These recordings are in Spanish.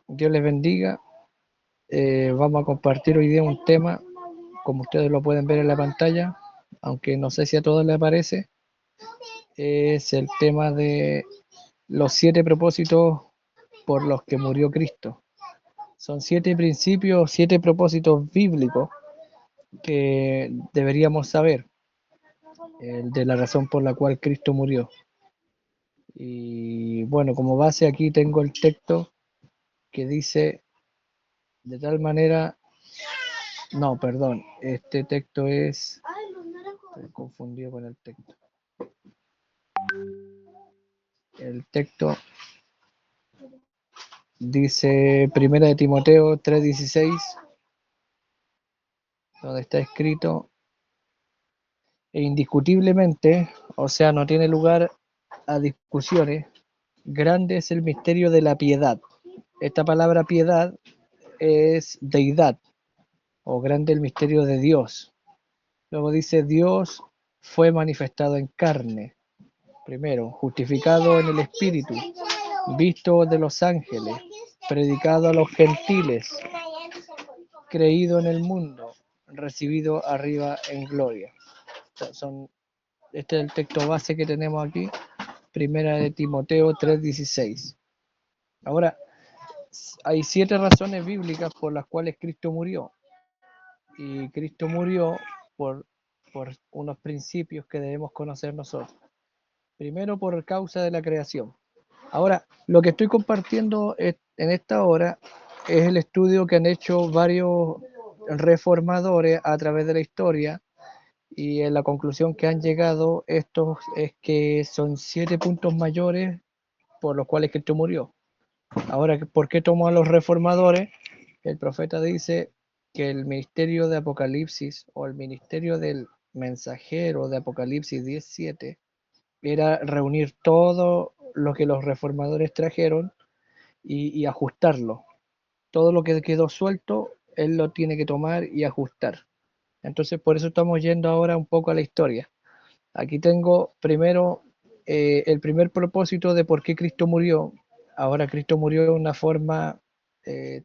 Dios les bendiga. Vamos a compartir hoy día un tema, como ustedes lo pueden ver en la pantalla, aunque no sé si a todos les aparece. Es el tema de los 7 propósitos por los que murió Cristo. Son 7 principios, 7 propósitos bíblicos que deberíamos saber, de la razón por la cual Cristo murió. Y bueno, como base aquí tengo el texto que dice de tal manera, no, perdón, este texto es, estoy confundido con el texto. El texto dice Primera de Timoteo 3:16, donde está escrito, e indiscutiblemente, o sea, no tiene lugar a discusiones, grande es el misterio de la piedad. Esta palabra piedad es deidad, o grande el misterio de Dios. Luego dice, Dios fue manifestado en carne. Primero, justificado en el Espíritu, visto de los ángeles, predicado a los gentiles, creído en el mundo, recibido arriba en gloria. Este es el texto base que tenemos aquí, Primera de Timoteo 3:16. Ahora, hay 7 razones bíblicas por las cuales Cristo murió. Y Cristo murió por, por unos principios que debemos conocer nosotros. Primero, por causa de la creación. Ahora, lo que estoy compartiendo en esta hora es el estudio que han hecho varios reformadores a través de la historia, y en la conclusión que han llegado estos es que son 7 puntos mayores por los cuales Cristo murió. Ahora, ¿por qué tomó a los reformadores? El profeta dice que el ministerio de Apocalipsis, o el ministerio del mensajero de Apocalipsis 17, era reunir todo lo que los reformadores trajeron y ajustarlo. Todo lo que quedó suelto, él lo tiene que tomar y ajustar. Entonces, por eso estamos yendo ahora un poco a la historia. Aquí tengo primero el primer propósito de por qué Cristo murió. Ahora Cristo murió de una forma eh,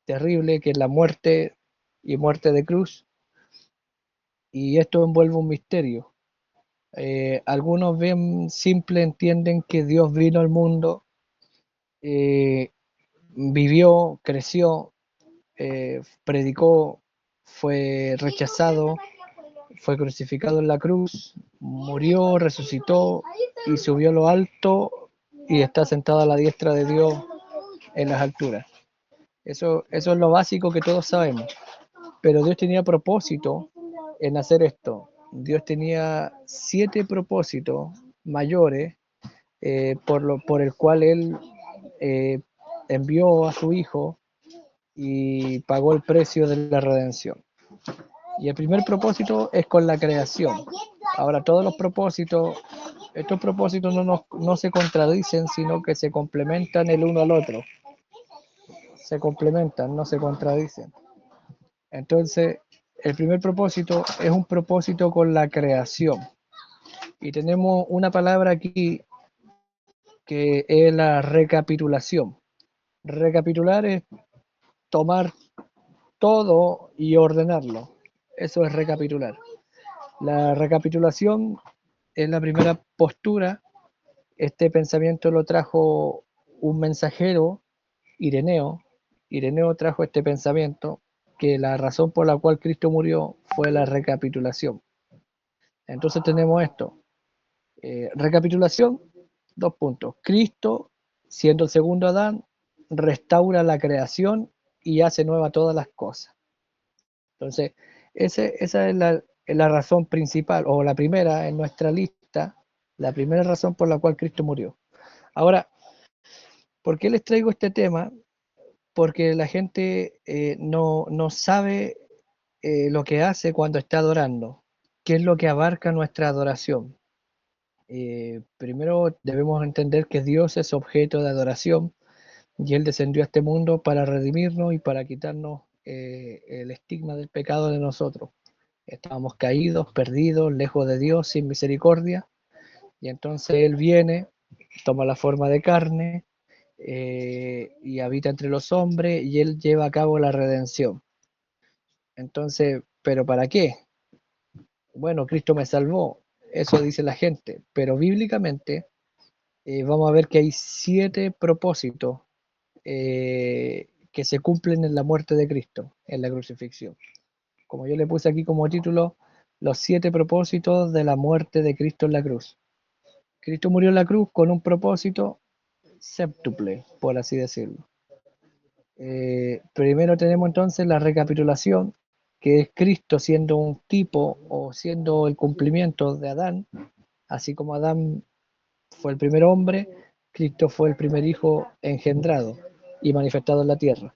terrible, que es la muerte y muerte de cruz, y esto envuelve un misterio. Algunos bien simple entienden que Dios vino al mundo, eh, vivió, creció, predicó, fue rechazado, fue crucificado en la cruz, murió, resucitó y subió a lo alto y está sentado a la diestra de Dios en las alturas. Eso es lo básico que todos sabemos. Pero Dios tenía propósito en hacer esto. Dios tenía 7 propósitos mayores, por el cual Él eh, envió a su Hijo y pagó el precio de la redención. Y el primer propósito es con la creación. Ahora, todos los propósitos, estos propósitos no se contradicen, sino que se complementan el uno al otro. Se complementan, no se contradicen. Entonces, el primer propósito es un propósito con la creación. Y tenemos una palabra aquí que es la recapitulación. Recapitular es tomar todo y ordenarlo. Eso es recapitular. La recapitulación es la primera postura. Este pensamiento lo trajo un mensajero, Ireneo. Ireneo trajo este pensamiento, que la razón por la cual Cristo murió fue la recapitulación. Entonces tenemos esto. Recapitulación, 2 puntos. Cristo, siendo el segundo Adán, restaura la creación y hace nueva todas las cosas. Entonces, esa es la razón principal, o la primera en nuestra lista, la primera razón por la cual Cristo murió. Ahora, ¿por qué les traigo este tema? Porque la gente no sabe lo que hace cuando está adorando, qué es lo que abarca nuestra adoración. Primero debemos entender que Dios es objeto de adoración, y Él descendió a este mundo para redimirnos y para quitarnos el estigma del pecado de nosotros. Estábamos caídos, perdidos, lejos de Dios, sin misericordia, y entonces Él viene, toma la forma de carne, y habita entre los hombres y Él lleva a cabo la redención. Entonces, ¿pero para qué? Bueno, Cristo me salvó, eso dice la gente, pero bíblicamente vamos a ver que hay 7 propósitos que se cumplen en la muerte de Cristo, en la crucifixión. Como yo le puse aquí como título, los 7 propósitos de la muerte de Cristo en la cruz. Cristo murió en la cruz con un propósito séptuple, por así decirlo. Primero tenemos entonces la recapitulación, que es Cristo siendo un tipo o siendo el cumplimiento de Adán, así como Adán fue el primer hombre, Cristo fue el primer hijo engendrado y manifestado en la tierra.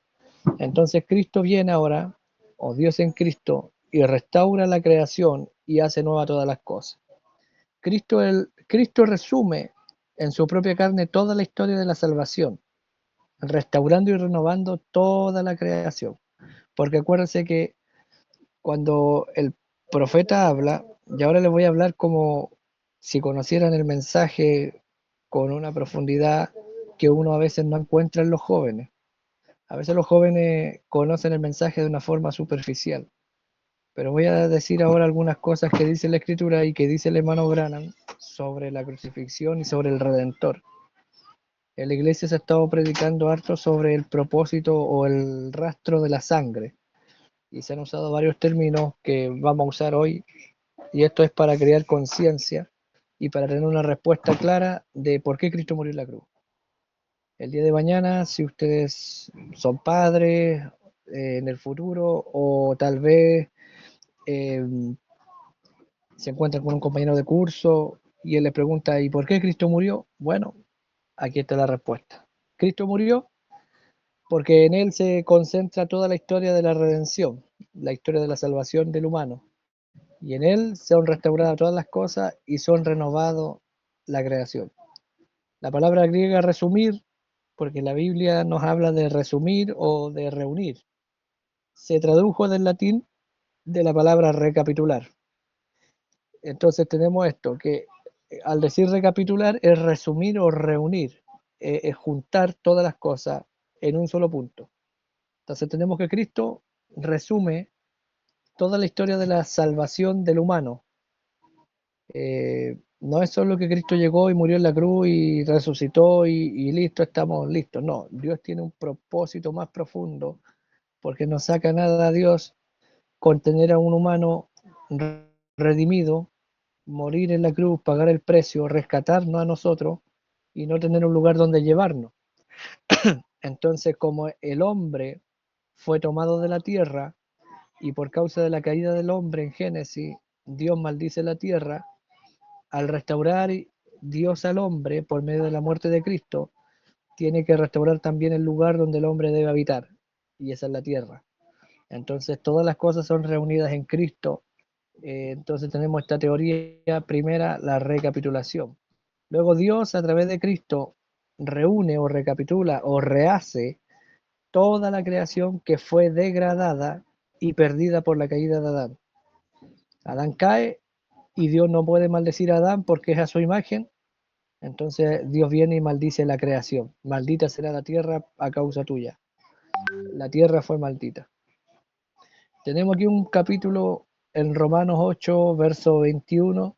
Entonces Cristo viene ahora, o Dios en Cristo, y restaura la creación y hace nueva todas las cosas. Cristo resume en su propia carne toda la historia de la salvación, restaurando y renovando toda la creación. Porque acuérdense que cuando el profeta habla, y ahora les voy a hablar como si conocieran el mensaje con una profundidad que uno a veces no encuentra en los jóvenes. A veces los jóvenes conocen el mensaje de una forma superficial, pero voy a decir ahora algunas cosas que dice la Escritura y que dice el hermano Branham sobre la crucifixión y sobre el Redentor. En la iglesia se ha estado predicando harto sobre el propósito o el rastro de la sangre, y se han usado varios términos que vamos a usar hoy, y esto es para crear conciencia y para tener una respuesta clara de por qué Cristo murió en la cruz. El día de mañana, si ustedes son padres en el futuro o tal vez eh, se encuentran con un compañero de curso y él les pregunta, ¿y por qué Cristo murió? Bueno, aquí está la respuesta. Cristo murió porque en él se concentra toda la historia de la redención, la historia de la salvación del humano. Y en él son restauradas todas las cosas y son renovado la creación. La palabra griega resumir, porque la Biblia nos habla de resumir o de reunir, se tradujo del latín de la palabra recapitular. Entonces tenemos esto, que al decir recapitular es resumir o reunir, es juntar todas las cosas en un solo punto. Entonces tenemos que Cristo resume toda la historia de la salvación del humano. No es solo que Cristo llegó y murió en la cruz y resucitó y listo, estamos listos. No, Dios tiene un propósito más profundo, porque no saca nada a Dios con tener a un humano redimido, morir en la cruz, pagar el precio, rescatarnos a nosotros y no tener un lugar donde llevarnos. Entonces, como el hombre fue tomado de la tierra y por causa de la caída del hombre en Génesis, Dios maldice la tierra, al restaurar Dios al hombre por medio de la muerte de Cristo, tiene que restaurar también el lugar donde el hombre debe habitar, y esa es la tierra. Entonces todas las cosas son reunidas en Cristo. Entonces tenemos esta teoría primera, la recapitulación. Luego Dios a través de Cristo reúne o recapitula o rehace toda la creación que fue degradada y perdida por la caída de Adán. Adán cae y Dios no puede maldecir a Adán porque es a su imagen. Entonces Dios viene y maldice la creación. Maldita será la tierra a causa tuya. La tierra fue maldita. Tenemos aquí un capítulo en Romanos 8, verso 21.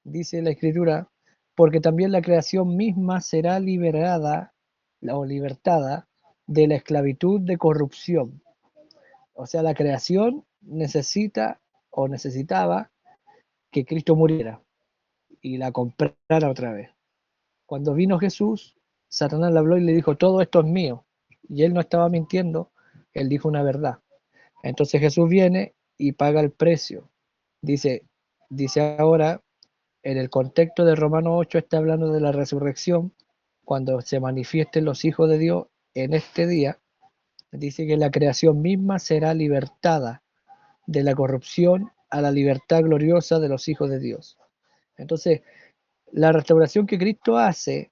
Dice la escritura, porque también la creación misma será liberada o libertada de la esclavitud de corrupción. O sea, la creación necesita o necesitaba que Cristo muriera y la comprara otra vez. Cuando vino Jesús, Satanás le habló y le dijo, todo esto es mío. Y él no estaba mintiendo, él dijo una verdad. Entonces Jesús viene y paga el precio. Dice, dice ahora, en el contexto de Romanos 8 está hablando de la resurrección, cuando se manifiesten los hijos de Dios en este día, dice que la creación misma será libertada de la corrupción a la libertad gloriosa de los hijos de Dios. Entonces, la restauración que Cristo hace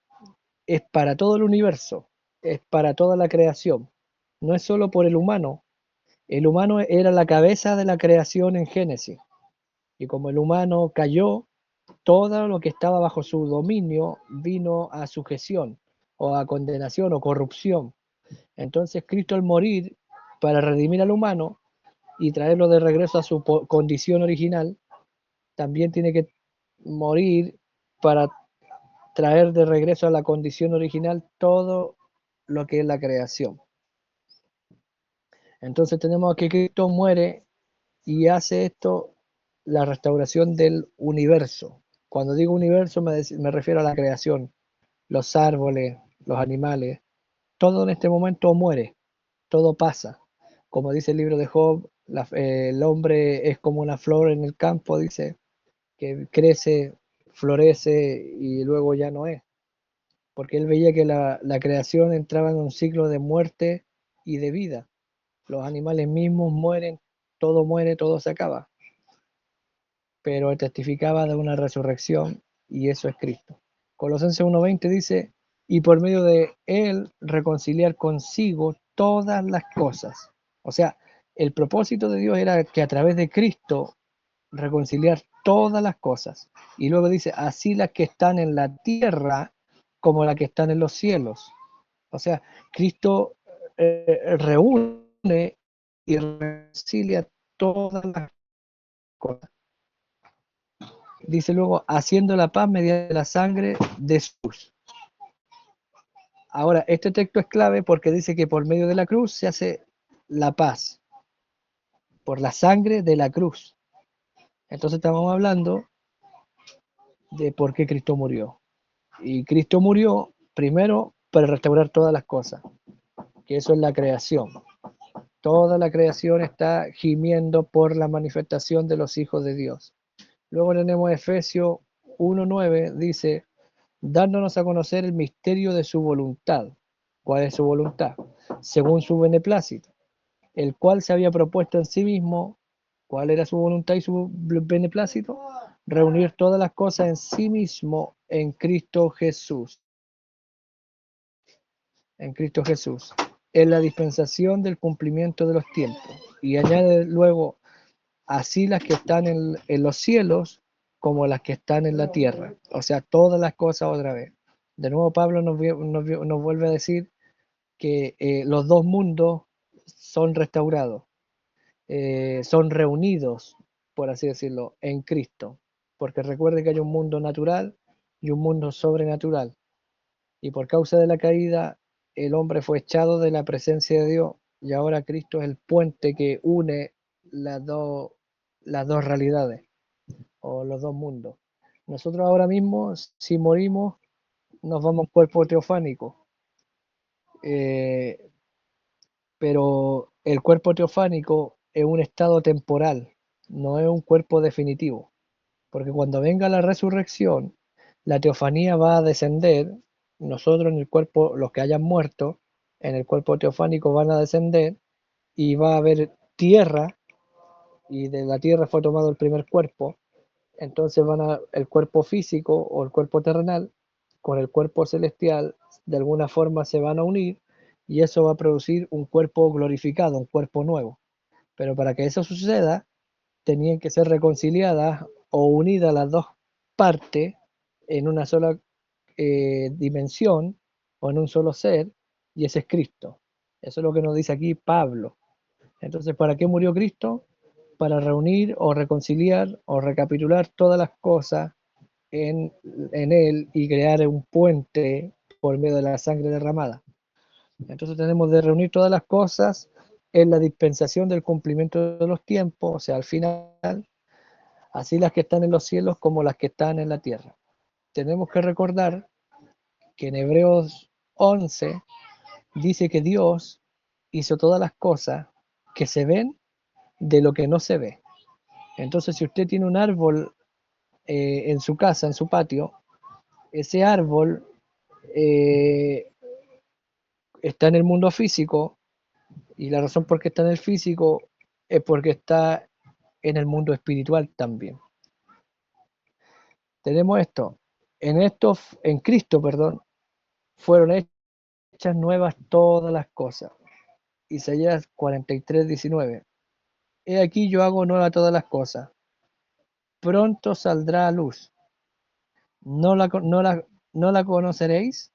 es para todo el universo, es para toda la creación, no es solo por el humano. El humano era la cabeza de la creación en Génesis, y como el humano cayó, todo lo que estaba bajo su dominio vino a sujeción o a condenación o corrupción. Entonces Cristo al morir para redimir al humano y traerlo de regreso a su condición original, también tiene que morir para traer de regreso a la condición original todo lo que es la creación. Entonces tenemos que Cristo muere y hace esto la restauración del universo. Cuando digo universo me refiero a la creación, los árboles, los animales, todo en este momento muere, todo pasa. Como dice el libro de Job, el hombre es como una flor en el campo, dice, que crece, florece y luego ya no es. Porque él veía que la creación entraba en un ciclo de muerte y de vida. Los animales mismos mueren, todo se acaba. Pero él testificaba de una resurrección y eso es Cristo. Colosenses 1:20 dice, y por medio de él reconciliar consigo todas las cosas. O sea, el propósito de Dios era que a través de Cristo reconciliar todas las cosas. Y luego dice, así las que están en la tierra como las que están en los cielos. O sea, Cristo reúne y reconcilia todas las cosas. Dice luego, haciendo la paz mediante la sangre de Jesús. Ahora, este texto es clave porque dice que por medio de la cruz se hace la paz, por la sangre de la cruz. Entonces estamos hablando de por qué Cristo murió. Y Cristo murió primero para restaurar todas las cosas, que eso es la creación. Toda la creación está gimiendo por la manifestación de los hijos de Dios. Luego tenemos Efesios 1:9, dice, dándonos a conocer el misterio de su voluntad. ¿Cuál es su voluntad? Según su beneplácito, el cual se había propuesto en sí mismo. ¿Cuál era su voluntad y su beneplácito? Reunir todas las cosas en sí mismo en Cristo Jesús. En Cristo Jesús. En la dispensación del cumplimiento de los tiempos. Y añade luego, así las que están en los cielos como las que están en la tierra. O sea, todas las cosas otra vez. De nuevo Pablo nos vuelve a decir que los dos mundos son restaurados, son reunidos, por así decirlo, en Cristo. Porque recuerde que hay un mundo natural y un mundo sobrenatural. Y por causa de la caída, el hombre fue echado de la presencia de Dios y ahora Cristo es el puente que une las dos realidades o los dos mundos. Nosotros ahora mismo, si morimos, nos vamos a un cuerpo teofánico, eh, pero el cuerpo teofánico es un estado temporal, no es un cuerpo definitivo, porque cuando venga la resurrección, la teofanía va a descender, nosotros en el cuerpo, los que hayan muerto, en el cuerpo teofánico van a descender y va a haber tierra, y de la tierra fue tomado el primer cuerpo, entonces el cuerpo físico o el cuerpo terrenal con el cuerpo celestial de alguna forma se van a unir y eso va a producir un cuerpo glorificado, un cuerpo nuevo. Pero para que eso suceda, tenían que ser reconciliadas o unidas las dos partes en una sola dimensión o en un solo ser, y ese es Cristo. Eso es lo que nos dice aquí Pablo. Entonces, ¿para qué murió Cristo? Para reunir o reconciliar o recapitular todas las cosas en Él y crear un puente por medio de la sangre derramada. Entonces tenemos de reunir todas las cosas en la dispensación del cumplimiento de los tiempos, o sea, al final, así las que están en los cielos como las que están en la tierra. Tenemos que recordar que en Hebreos 11 dice que Dios hizo todas las cosas que se ven de lo que no se ve. Entonces, si usted tiene un árbol en su casa, en su patio, ese árbol eh, está en el mundo físico y la razón por qué está en el físico es porque está en el mundo espiritual también. Tenemos en Cristo, perdón, fueron hechas nuevas todas las cosas. Isaías 43:19. He aquí yo hago nueva todas las cosas. Pronto saldrá a luz. ¿No la conoceréis?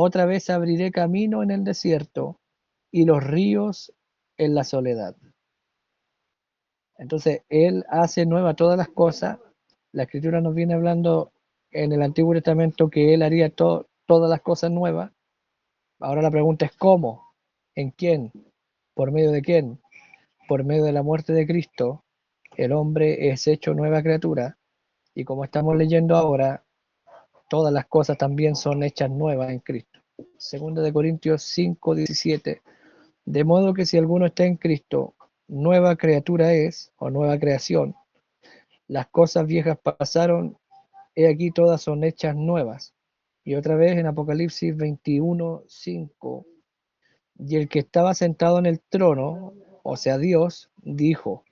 Otra vez abriré camino en el desierto y los ríos en la soledad. Entonces, Él hace nueva todas las cosas. La Escritura nos viene hablando en el Antiguo Testamento que Él haría todas las cosas nuevas. Ahora la pregunta es ¿cómo? ¿En quién? ¿Por medio de quién? Por medio de la muerte de Cristo, el hombre es hecho nueva criatura. Y como estamos leyendo ahora, todas las cosas también son hechas nuevas en Cristo. Segunda de Corintios 5:17. De modo que si alguno está en Cristo, nueva criatura es, o nueva creación. Las cosas viejas pasaron, he aquí todas son hechas nuevas. Y otra vez en Apocalipsis 21:5. Y el que estaba sentado en el trono, o sea Dios, dijo,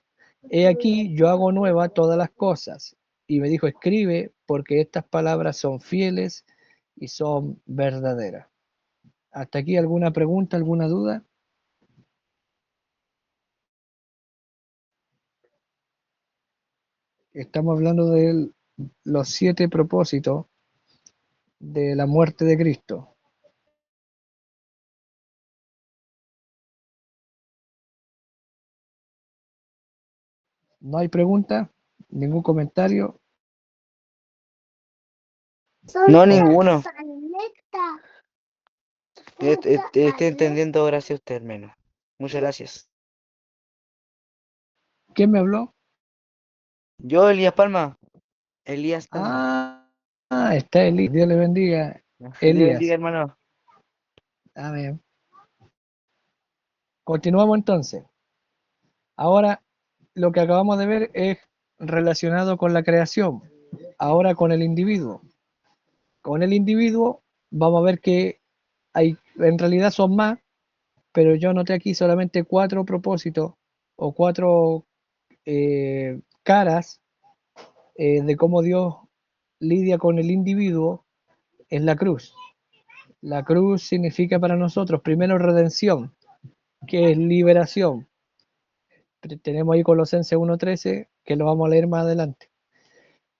he aquí yo hago nueva todas las cosas. Y me dijo, escribe, porque estas palabras son fieles y son verdaderas. ¿Hasta aquí alguna pregunta, alguna duda? Estamos hablando de los 7 propósitos de la muerte de Cristo. ¿No hay pregunta? ¿Ningún comentario? No, Ok. ninguno. Estoy entendiendo gracias a usted, hermano. Muchas gracias. ¿Quién me habló? Yo, Elías Palma. Elías Palma. Está Elías. Dios le bendiga. Dios le bendiga, Elías. hermano. Amén. Continuamos entonces. Ahora, lo que acabamos de ver es relacionado con la creación. Ahora con el individuo. Con el individuo vamos a ver que en realidad son más, pero yo noté aquí solamente 4 propósitos o 4 caras de cómo Dios lidia con el individuo en la cruz. La cruz significa para nosotros, primero, redención, que es liberación. Tenemos ahí Colosenses 1:13, que lo vamos a leer más adelante.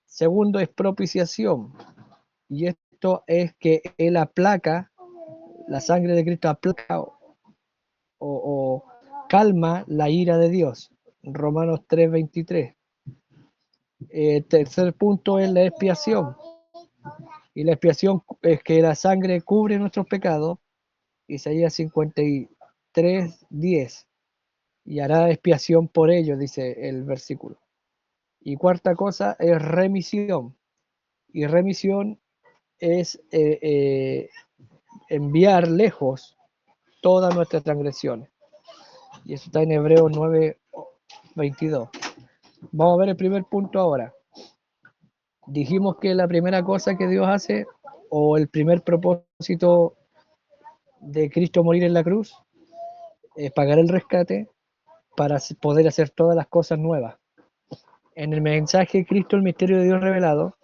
Segundo es propiciación, y esto es que Él aplaca, la sangre de Cristo aplaca o calma la ira de Dios. Romanos 3:23. Tercer punto es la expiación. Y la expiación es que la sangre cubre nuestros pecados. Isaías 53:10. Y hará expiación por ellos, dice el versículo. Y cuarta cosa es remisión. Y remisión es enviar lejos todas nuestras transgresiones. Y eso está en Hebreos 9:22. Vamos a ver el primer punto ahora. Dijimos que la primera cosa que Dios hace, o el primer propósito de Cristo morir en la cruz, es pagar el rescate para poder hacer todas las cosas nuevas. En el mensaje Cristo, el misterio de Dios revelado,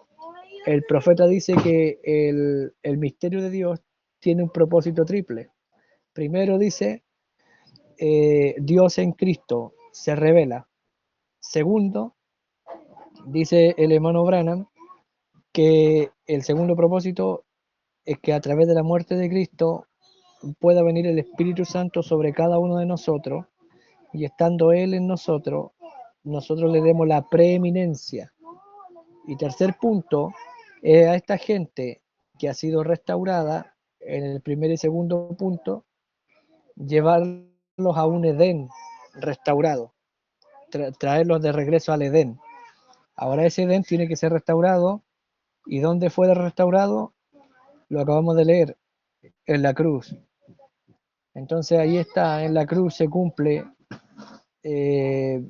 el profeta dice que el misterio de Dios tiene un propósito triple. Primero dice, Dios en Cristo se revela. Segundo, dice el hermano Branham, que el segundo propósito es que a través de la muerte de Cristo pueda venir el Espíritu Santo sobre cada uno de nosotros y estando Él en nosotros, nosotros le demos la preeminencia. Y tercer punto, es a esta gente que ha sido restaurada, en el primer y segundo punto, llevarlos a un Edén restaurado, traerlos de regreso al Edén. Ahora ese Edén tiene que ser restaurado. ¿Y dónde fue restaurado? Lo acabamos de leer, en la cruz. Entonces ahí está, en la cruz se cumple eh,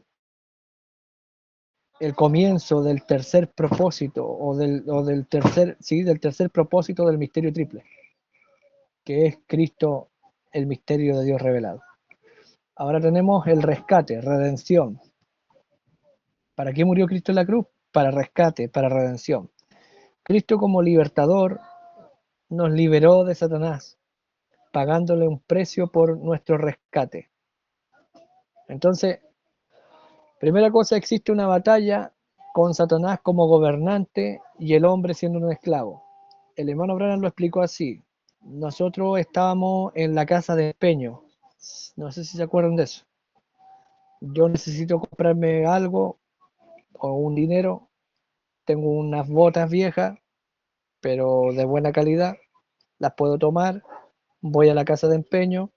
el comienzo del tercer propósito del tercer propósito del misterio triple, que es Cristo, el misterio de Dios revelado. Ahora tenemos el rescate, redención. ¿Para qué murió Cristo en la cruz? Para rescate, para redención. Cristo como libertador nos liberó de Satanás, pagándole un precio por nuestro rescate. Entonces, primera cosa, existe una batalla con Satanás como gobernante y el hombre siendo un esclavo. El hermano Branham lo explicó así. nosotros estábamos en la casa de empeño. No sé si se acuerdan de eso. Yo necesito comprarme algo o un dinero. Tengo unas botas viejas, pero de buena calidad. Las puedo tomar. Voy a la casa de empeño,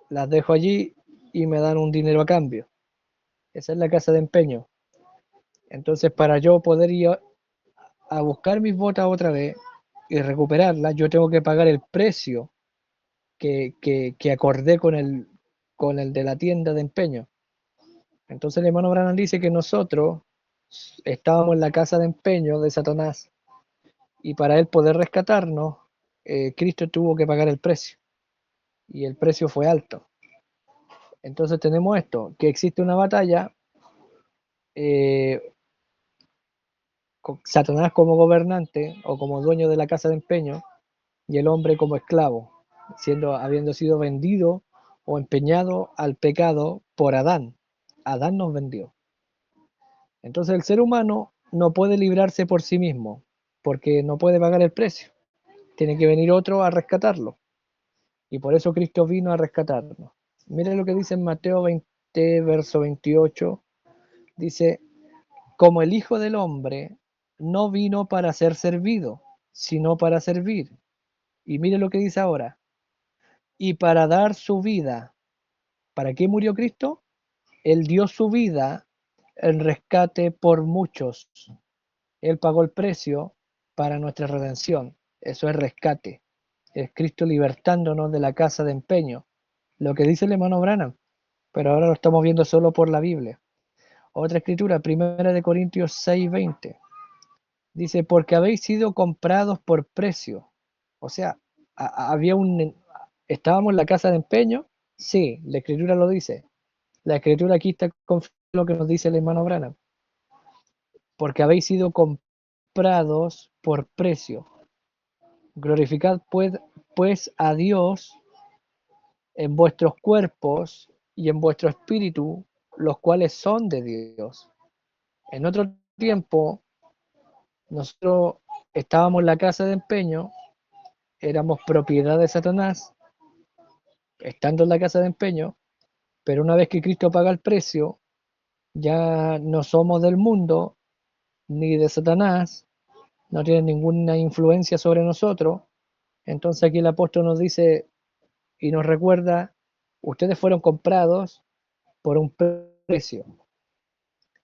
las dejo allí y me dan un dinero a cambio. Esa es la casa de empeño. Entonces, para yo poder ir a buscar mis botas otra vez y recuperarlas, yo tengo que pagar el precio que acordé con el de la tienda de empeño. Entonces el hermano Branham dice que nosotros estábamos en la casa de empeño de Satanás y para él poder rescatarnos, Cristo tuvo que pagar el precio y el precio fue alto. Entonces tenemos esto, que existe una batalla, con Satanás como gobernante o como dueño de la casa de empeño y el hombre como esclavo, habiendo sido vendido o empeñado al pecado por Adán. Adán nos vendió. Entonces el ser humano no puede librarse por sí mismo, porque no puede pagar el precio. Tiene que venir otro a rescatarlo. Y por eso Cristo vino a rescatarnos. Miren lo que dice en Mateo 20, verso 28. Dice, como el Hijo del Hombre no vino para ser servido, sino para servir. Y mire lo que dice ahora. Y para dar su vida. ¿Para qué murió Cristo? Él dio su vida en rescate por muchos. Él pagó el precio para nuestra redención. Eso es rescate. Es Cristo libertándonos de la casa de empeño. Lo que dice el hermano Branham. Pero ahora lo estamos viendo solo por la Biblia. Otra escritura, primera de Corintios 6:20. Dice, porque habéis sido comprados por precio. O sea, estábamos en la casa de empeño. Sí, la escritura lo dice. La escritura aquí está con lo que nos dice el hermano Branham. Porque habéis sido comprados por precio. Glorificad pues a Dios en vuestros cuerpos y en vuestro espíritu, los cuales son de Dios. En otro tiempo, nosotros estábamos en la casa de empeño, éramos propiedad de Satanás, estando en la casa de empeño, pero una vez que Cristo paga el precio, ya no somos del mundo ni de Satanás, no tiene ninguna influencia sobre nosotros. Entonces aquí el apóstol nos dice y nos recuerda, ustedes fueron comprados por un precio.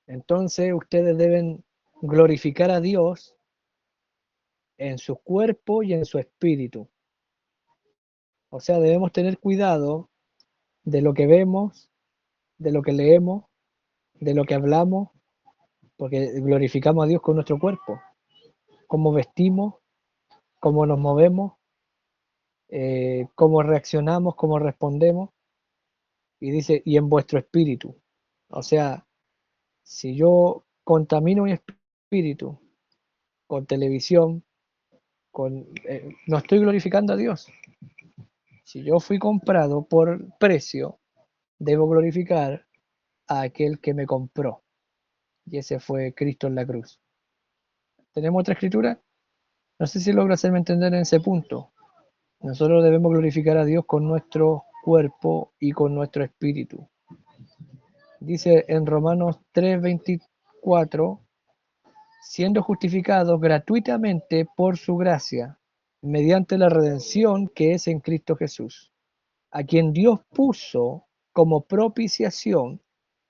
Entonces ustedes deben glorificar a Dios en su cuerpo y en su espíritu. O sea, debemos tener cuidado de lo que vemos, de lo que leemos, de lo que hablamos, porque glorificamos a Dios con nuestro cuerpo, cómo vestimos, cómo nos movemos, cómo reaccionamos, cómo respondemos, y dice, y en vuestro espíritu. O sea, si yo contamino mi espíritu con televisión, no estoy glorificando a Dios. Si yo fui comprado por precio, debo glorificar a aquel que me compró. Y ese fue Cristo en la cruz. ¿Tenemos otra escritura? No sé si logro hacerme entender en ese punto. Nosotros debemos glorificar a Dios con nuestro cuerpo y con nuestro espíritu. Dice en Romanos 3:24, siendo justificados gratuitamente por su gracia, mediante la redención que es en Cristo Jesús, a quien Dios puso como propiciación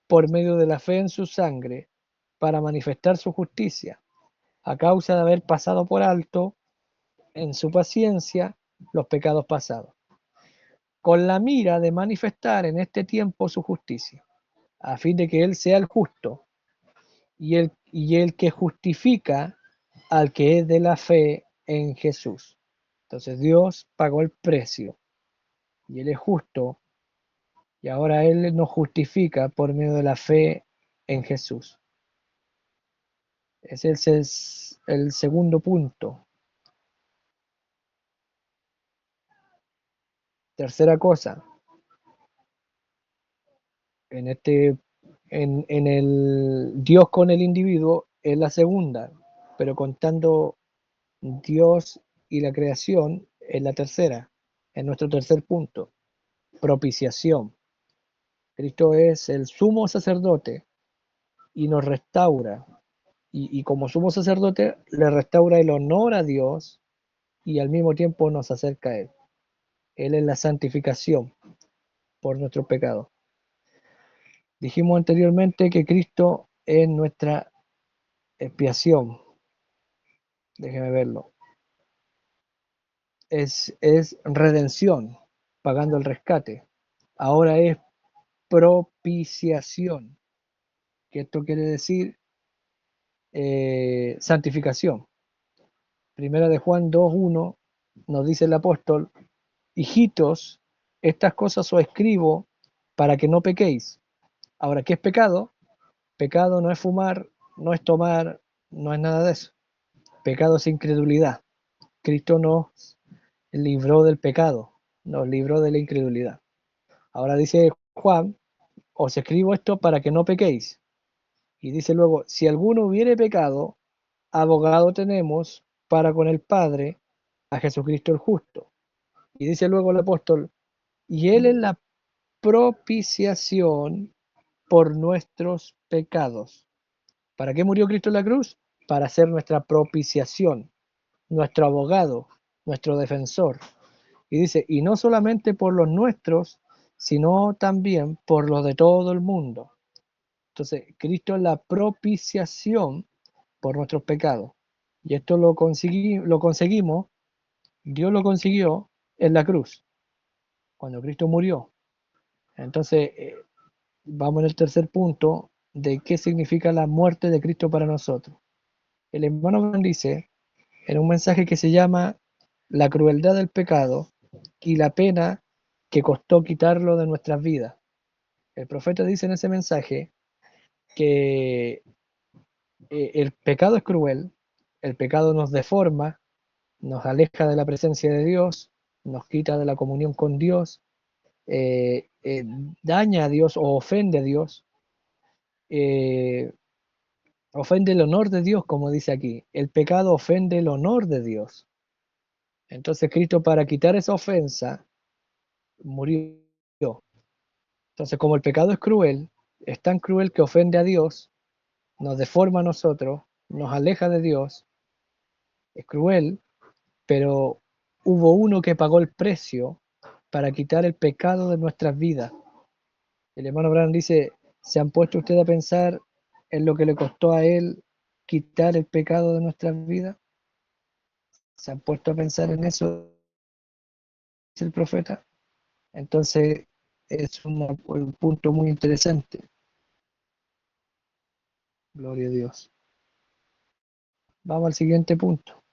por medio de la fe en su sangre, para manifestar su justicia, a causa de haber pasado por alto en su paciencia los pecados pasados, con la mira de manifestar en este tiempo su justicia, a fin de que Él sea el justo y el que justifica al que es de la fe en Jesús. Entonces Dios pagó el precio y Él es justo y ahora Él nos justifica por medio de la fe en Jesús. Ese es el segundo punto. Tercera cosa, en el Dios con el individuo es la segunda, pero contando Dios y la creación en la tercera, en nuestro tercer punto, propiciación. Cristo es el sumo sacerdote y nos restaura. Y como sumo sacerdote le restaura el honor a Dios y al mismo tiempo nos acerca a Él. Él es la santificación por nuestros pecados. Dijimos anteriormente que Cristo es nuestra expiación. Déjeme verlo. Es redención, pagando el rescate. Ahora es propiciación, que esto quiere decir santificación. Primera de Juan 2:1 nos dice el apóstol: hijitos, estas cosas os escribo para que no pequéis. Ahora, ¿qué es pecado? Pecado no es fumar, no es tomar, no es nada de eso. Pecado es incredulidad. Cristo nos libró del pecado, nos libró de la incredulidad. Ahora dice Juan: os escribo esto para que no pequéis. Y dice luego: si alguno hubiere pecado, abogado tenemos para con el Padre, a Jesucristo el justo. Y dice luego el apóstol: y Él es la propiciación por nuestros pecados. ¿Para qué murió Cristo en la cruz? Para ser nuestra propiciación, nuestro abogado, nuestro defensor. Y dice: y no solamente por los nuestros, sino también por los de todo el mundo. Entonces, Cristo es la propiciación por nuestros pecados. Y esto lo conseguimos, Dios lo consiguió en la cruz, cuando Cristo murió. Entonces, vamos en el tercer punto de qué significa la muerte de Cristo para nosotros. El hermano Branham dice, en un mensaje que se llama La crueldad del pecado y la pena que costó quitarlo de nuestras vidas. El profeta dice en ese mensaje que el pecado es cruel, el pecado nos deforma, nos aleja de la presencia de Dios, nos quita de la comunión con Dios, daña a Dios o ofende a Dios, eh, ofende el honor de Dios, como dice aquí. El pecado ofende el honor de Dios. Entonces Cristo, para quitar esa ofensa, murió. Entonces, como el pecado es cruel, es tan cruel que ofende a Dios, nos deforma a nosotros, nos aleja de Dios, es cruel, pero hubo uno que pagó el precio para quitar el pecado de nuestras vidas. El hermano Branham dice: ¿se han puesto ustedes a pensar en lo que le costó a él quitar el pecado de nuestras vidas? ¿Se han puesto a pensar en eso? Dice el profeta. Entonces, es un punto muy interesante. Gloria a Dios. Vamos al siguiente punto.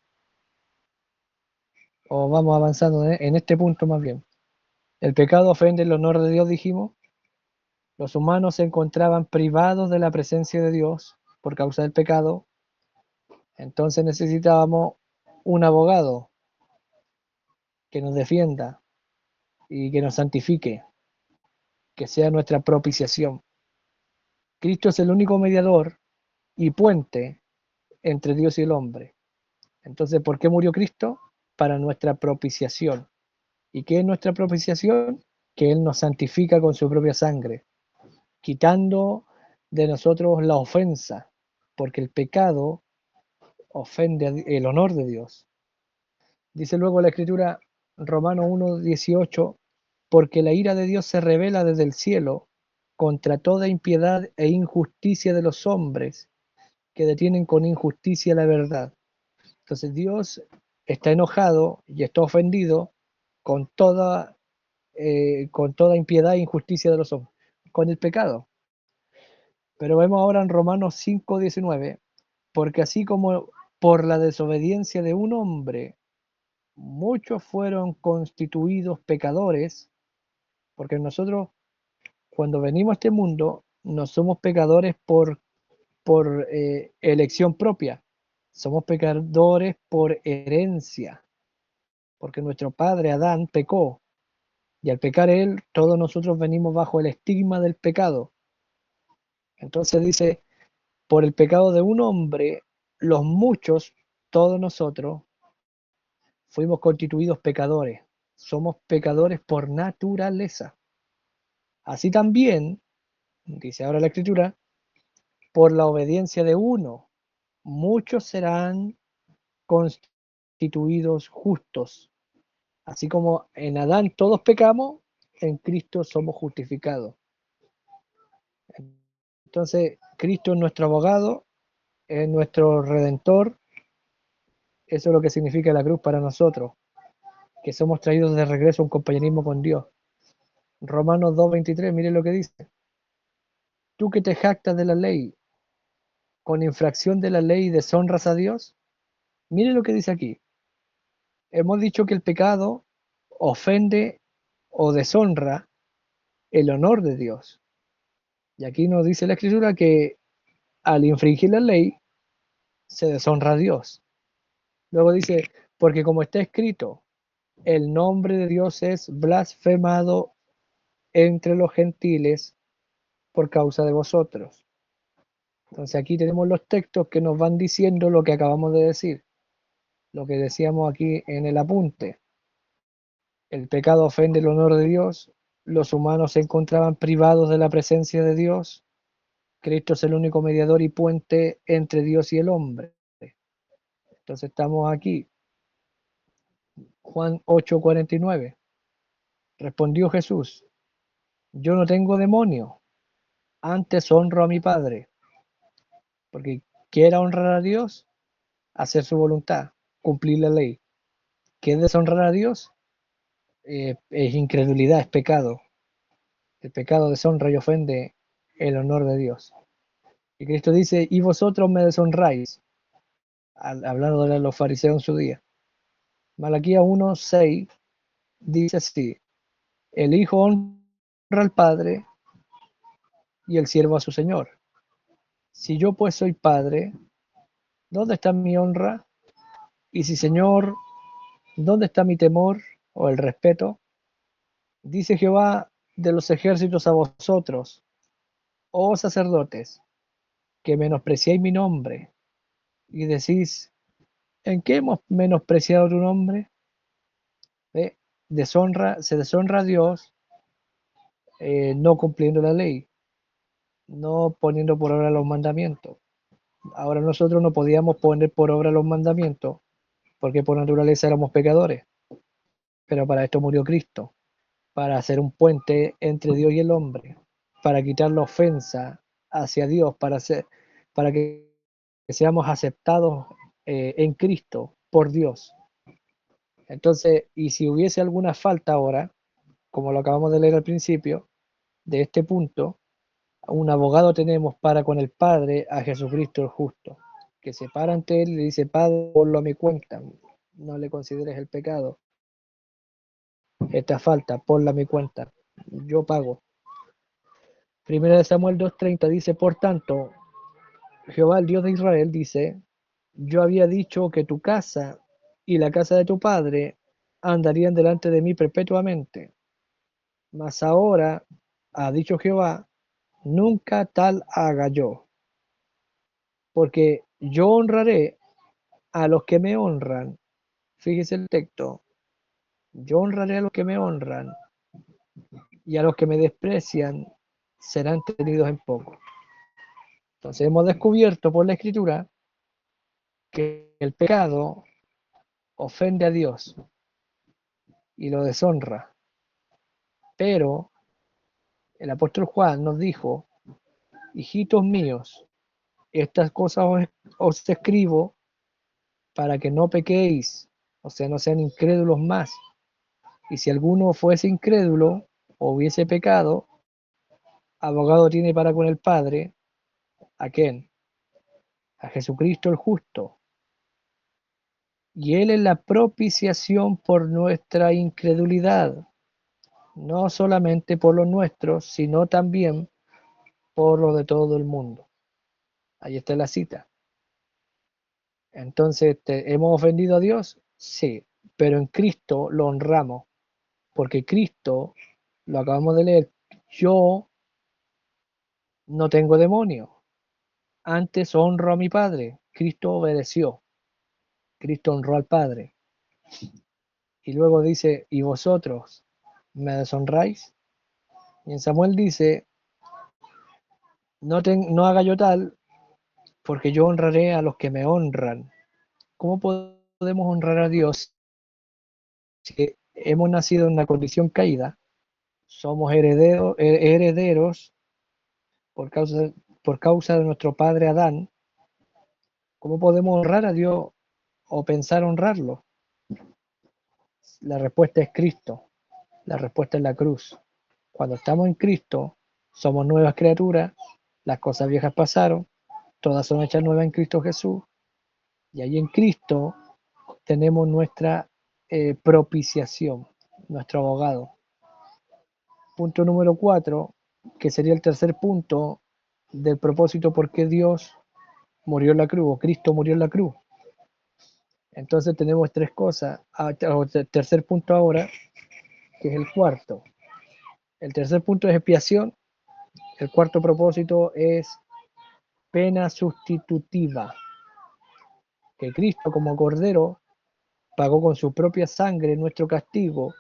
O vamos avanzando en este punto más bien. El pecado ofende el honor de Dios, dijimos. Los humanos se encontraban privados de la presencia de Dios por causa del pecado. Entonces necesitábamos un abogado que nos defienda y que nos santifique, que sea nuestra propiciación. Cristo es el único mediador y puente entre Dios y el hombre. Entonces, ¿por qué murió Cristo? Para nuestra propiciación. ¿Y qué es nuestra propiciación? Que Él nos santifica con su propia sangre, quitando de nosotros la ofensa, porque el pecado ofende el honor de Dios. Dice luego la Escritura, Romanos 1:18, porque la ira de Dios se revela desde el cielo contra toda impiedad e injusticia de los hombres que detienen con injusticia la verdad. Entonces Dios está enojado y está ofendido con toda impiedad e injusticia de los hombres, con el pecado. Pero vemos ahora en Romanos 5:19, porque así como por la desobediencia de un hombre muchos fueron constituidos pecadores, porque nosotros cuando venimos a este mundo no somos pecadores por elección propia, somos pecadores por herencia, porque nuestro padre Adán pecó, y al pecar él, todos nosotros venimos bajo el estigma del pecado. Entonces dice, por el pecado de un hombre, los muchos, todos nosotros, fuimos constituidos pecadores. Somos pecadores por naturaleza. Así también, dice ahora la Escritura, por la obediencia de uno, muchos serán constituidos justos. Así como en Adán todos pecamos, en Cristo somos justificados. Entonces, Cristo es nuestro abogado, es nuestro redentor. Eso es lo que significa la cruz para nosotros, que somos traídos de regreso a un compañerismo con Dios. Romanos 2:23, mire lo que dice. Tú que te jactas de la ley, con infracción de la ley deshonras a Dios. Mire lo que dice aquí. Hemos dicho que el pecado ofende o deshonra el honor de Dios. Y aquí nos dice la Escritura que al infringir la ley se deshonra a Dios. Luego dice, porque como está escrito, el nombre de Dios es blasfemado entre los gentiles por causa de vosotros. Entonces aquí tenemos los textos que nos van diciendo lo que acabamos de decir, lo que decíamos aquí en el apunte. El pecado ofende el honor de Dios, los humanos se encontraban privados de la presencia de Dios, Cristo es el único mediador y puente entre Dios y el hombre. Entonces estamos aquí. Juan 8:49. Respondió Jesús, yo no tengo demonio, antes honro a mi Padre, porque quiera honrar a Dios, hacer su voluntad, cumplir la ley. ¿Qué es deshonrar a Dios? Es incredulidad, es pecado. El pecado deshonra y ofende el honor de Dios. Y Cristo dice, y vosotros me deshonráis, hablando de los fariseos en su día. Malaquías 1:6 dice así, el Hijo honra al Padre y el siervo a su Señor. Si yo pues soy Padre, ¿dónde está mi honra? Y si Señor, ¿dónde está mi temor o el respeto? Dice Jehová de los ejércitos a vosotros, oh sacerdotes, que menospreciáis mi nombre, y decís, ¿en qué hemos menospreciado tu nombre? ¿Ve? Se deshonra a Dios no cumpliendo la ley, no poniendo por obra los mandamientos. Ahora nosotros no podíamos poner por obra los mandamientos porque por naturaleza éramos pecadores, pero para esto murió Cristo, para hacer un puente entre Dios y el hombre, para quitar la ofensa hacia Dios, para que seamos aceptados en Cristo por Dios. Entonces, y si hubiese alguna falta ahora, como lo acabamos de leer al principio de este punto, un abogado tenemos para con el Padre a Jesucristo el justo, que se para ante él y le dice, Padre, ponlo a mi cuenta, no le consideres el pecado, esta falta, ponla a mi cuenta, yo pago. Primera de Samuel 2:30 dice, por tanto, Jehová, el Dios de Israel, dice, yo había dicho que tu casa y la casa de tu padre andarían delante de mí perpetuamente, mas ahora, ha dicho Jehová, nunca tal haga yo, porque yo honraré a los que me honran. Fíjese el texto, yo honraré a los que me honran y a los que me desprecian serán tenidos en poco. Entonces hemos descubierto por la escritura que el pecado ofende a Dios y lo deshonra, pero el apóstol Juan nos dijo, hijitos míos, estas cosas os escribo para que no pequéis, o sea, no sean incrédulos más. Y si alguno fuese incrédulo o hubiese pecado, abogado tiene para con el Padre, ¿a quién? A Jesucristo el justo. Y Él es la propiciación por nuestra incredulidad, no solamente por los nuestros, sino también por los de todo el mundo. Ahí está la cita. Entonces, ¿hemos ofendido a Dios? Sí, pero en Cristo lo honramos, porque Cristo, lo acabamos de leer, yo no tengo demonio, antes honro a mi Padre. Cristo obedeció, Cristo honró al Padre. Y luego dice, y vosotros me deshonráis. Y en Samuel dice, no haga yo tal, porque yo honraré a los que me honran. ¿Cómo podemos honrar a Dios si hemos nacido en una condición caída? Somos herederos por causa de nuestro padre Adán. ¿Cómo podemos honrar a Dios o pensar honrarlo? La respuesta es Cristo. La respuesta es la cruz. Cuando estamos en Cristo, somos nuevas criaturas, las cosas viejas pasaron, todas son hechas nuevas en Cristo Jesús, y ahí en Cristo tenemos nuestra propiciación, nuestro abogado. Punto número 4, que sería el tercer punto del propósito por qué Dios murió en la cruz, o Cristo murió en la cruz. Entonces tenemos tres cosas. Tercer punto ahora, que es el cuarto. El tercer punto es expiación. El cuarto propósito es pena sustitutiva. Que Cristo como Cordero pagó con su propia sangre nuestro castigo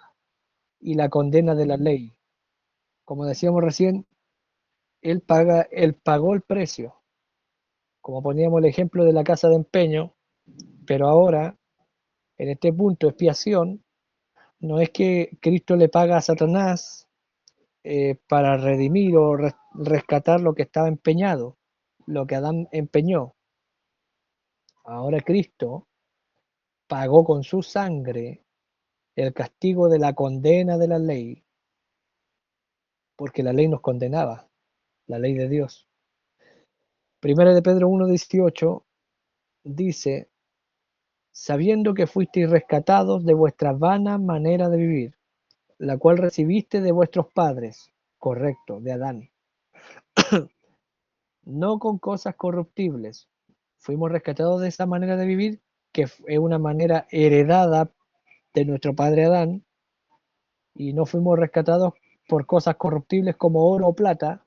y la condena de la ley. Como decíamos recién, él pagó el precio. Como poníamos el ejemplo de la casa de empeño, pero ahora, en este punto, expiación, no es que Cristo le paga a Satanás para redimir o rescatar lo que estaba empeñado, lo que Adán empeñó. Ahora Cristo pagó con su sangre el castigo de la condena de la ley, porque la ley nos condenaba, la ley de Dios. Primera de Pedro 1:18 dice, sabiendo que fuisteis rescatados de vuestra vana manera de vivir, la cual recibiste de vuestros padres, correcto, de Adán, no con cosas corruptibles. Fuimos rescatados de esa manera de vivir, que es una manera heredada de nuestro padre Adán, y no fuimos rescatados por cosas corruptibles como oro o plata,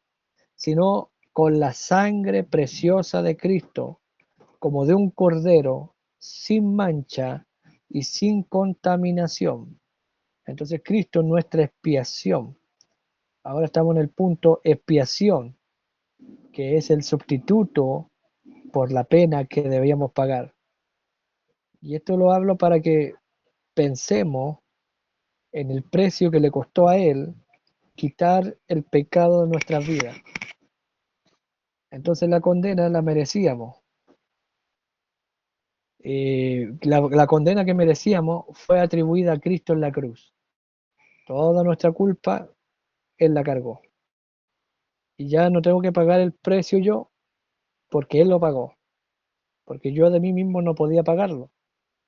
sino con la sangre preciosa de Cristo, como de un cordero, sin mancha y sin contaminación. Entonces Cristo es nuestra expiación. Ahora estamos en el punto expiación, que es el sustituto por la pena que debíamos pagar. Y esto lo hablo para que pensemos en el precio que le costó a Él quitar el pecado de nuestras vidas. Entonces la condena la merecíamos. La condena que merecíamos fue atribuida a Cristo en la cruz. Toda nuestra culpa Él la cargó. Y ya no tengo que pagar el precio yo, porque Él lo pagó. Porque yo de mí mismo no podía pagarlo,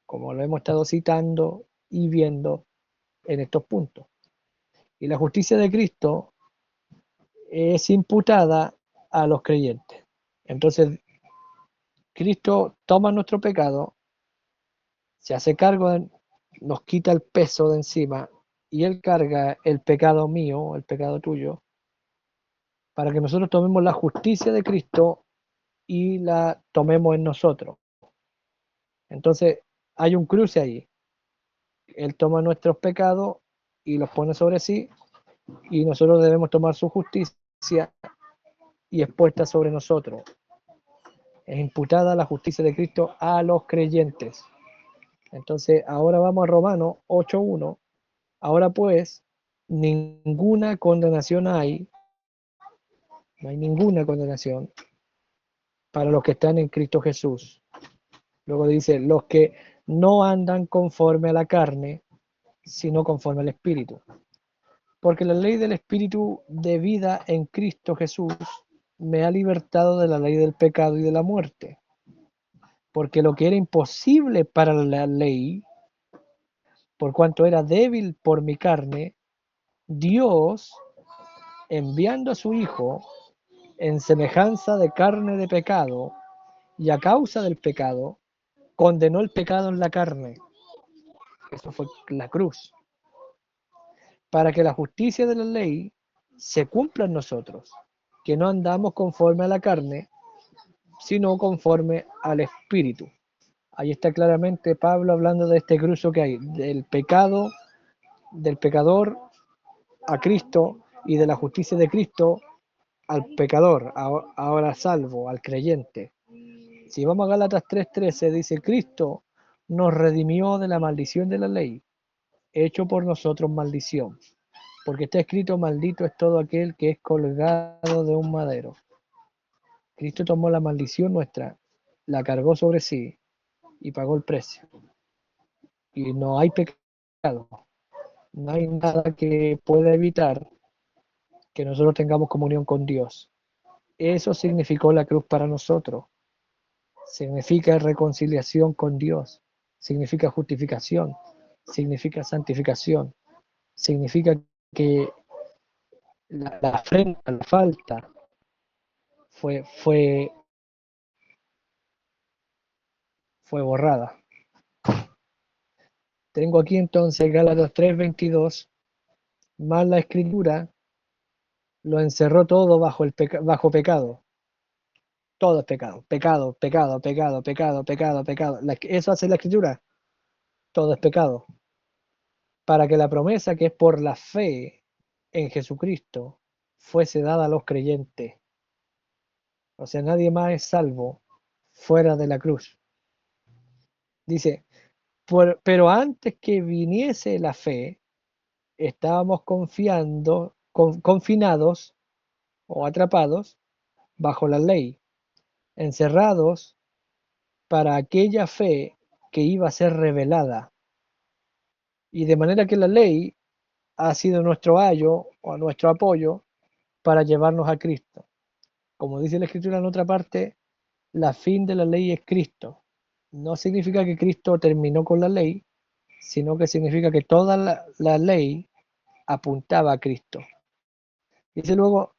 como lo hemos estado citando y viendo en estos puntos. Y la justicia de Cristo es imputada a los creyentes. Entonces, Cristo toma nuestro pecado, se hace cargo, nos quita el peso de encima y Él carga el pecado mío, el pecado tuyo, para que nosotros tomemos la justicia de Cristo y la tomemos en nosotros. Entonces, hay un cruce ahí. Él toma nuestros pecados y los pone sobre sí, y nosotros debemos tomar su justicia y es puesta sobre nosotros. Es imputada la justicia de Cristo a los creyentes. Entonces, ahora vamos a Romanos 8:1. Ahora pues, ninguna condenación hay, no hay ninguna condenación para los que están en Cristo Jesús. Luego dice, los que no andan conforme a la carne, sino conforme al Espíritu. Porque la ley del Espíritu de vida en Cristo Jesús me ha libertado de la ley del pecado y de la muerte. Porque lo que era imposible para la ley, por cuanto era débil por mi carne, Dios, enviando a su Hijo en semejanza de carne de pecado, y a causa del pecado, condenó el pecado en la carne. Eso fue la cruz. Para que la justicia de la ley se cumpla en nosotros, que no andamos conforme a la carne, sino conforme al Espíritu. Ahí está claramente Pablo hablando de este cruce que hay, del pecado, del pecador a Cristo y de la justicia de Cristo al pecador, ahora salvo, al creyente. Si vamos a Gálatas 3:13, dice, Cristo nos redimió de la maldición de la ley, hecho por nosotros maldición, porque está escrito, maldito es todo aquel que es colgado de un madero. Cristo tomó la maldición nuestra, la cargó sobre sí y pagó el precio. Y no hay pecado, no hay nada que pueda evitar que nosotros tengamos comunión con Dios. Eso significó la cruz para nosotros. Significa reconciliación con Dios, significa justificación, significa santificación, significa que la afrenta, la falta fue, fue, fue borrada. Tengo aquí entonces Gálatas 3:22, más la escritura lo encerró todo bajo pecado. Todo es pecado, pecado, pecado, pecado, pecado, pecado, pecado. Eso hace la escritura, todo es pecado. Para que la promesa que es por la fe en Jesucristo fuese dada a los creyentes. O sea, nadie más es salvo fuera de la cruz. Dice, pero antes que viniese la fe, estábamos confinados o atrapados bajo la ley, encerrados para aquella fe que iba a ser revelada. Y de manera que la ley ha sido nuestro ayo o nuestro apoyo para llevarnos a Cristo. Como dice la Escritura en otra parte, la fin de la ley es Cristo. No significa que Cristo terminó con la ley, sino que significa que toda la ley apuntaba a Cristo. Dice luego,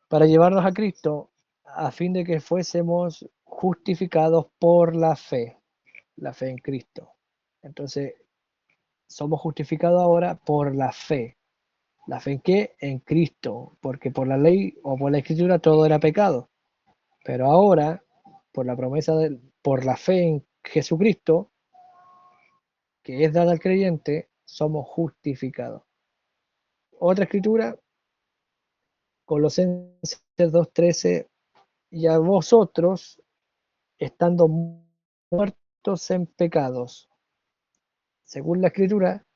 para llevarnos a Cristo, a fin de que fuésemos justificados por la fe en Cristo. Entonces, somos justificados ahora por la fe. ¿La fe en qué? En Cristo, porque por la ley o por la escritura todo era pecado. Pero ahora, por la promesa por la fe en Jesucristo, que es dada al creyente, somos justificados. Otra escritura, Colosenses 2:13, y a vosotros, estando muertos en pecados, según la escritura,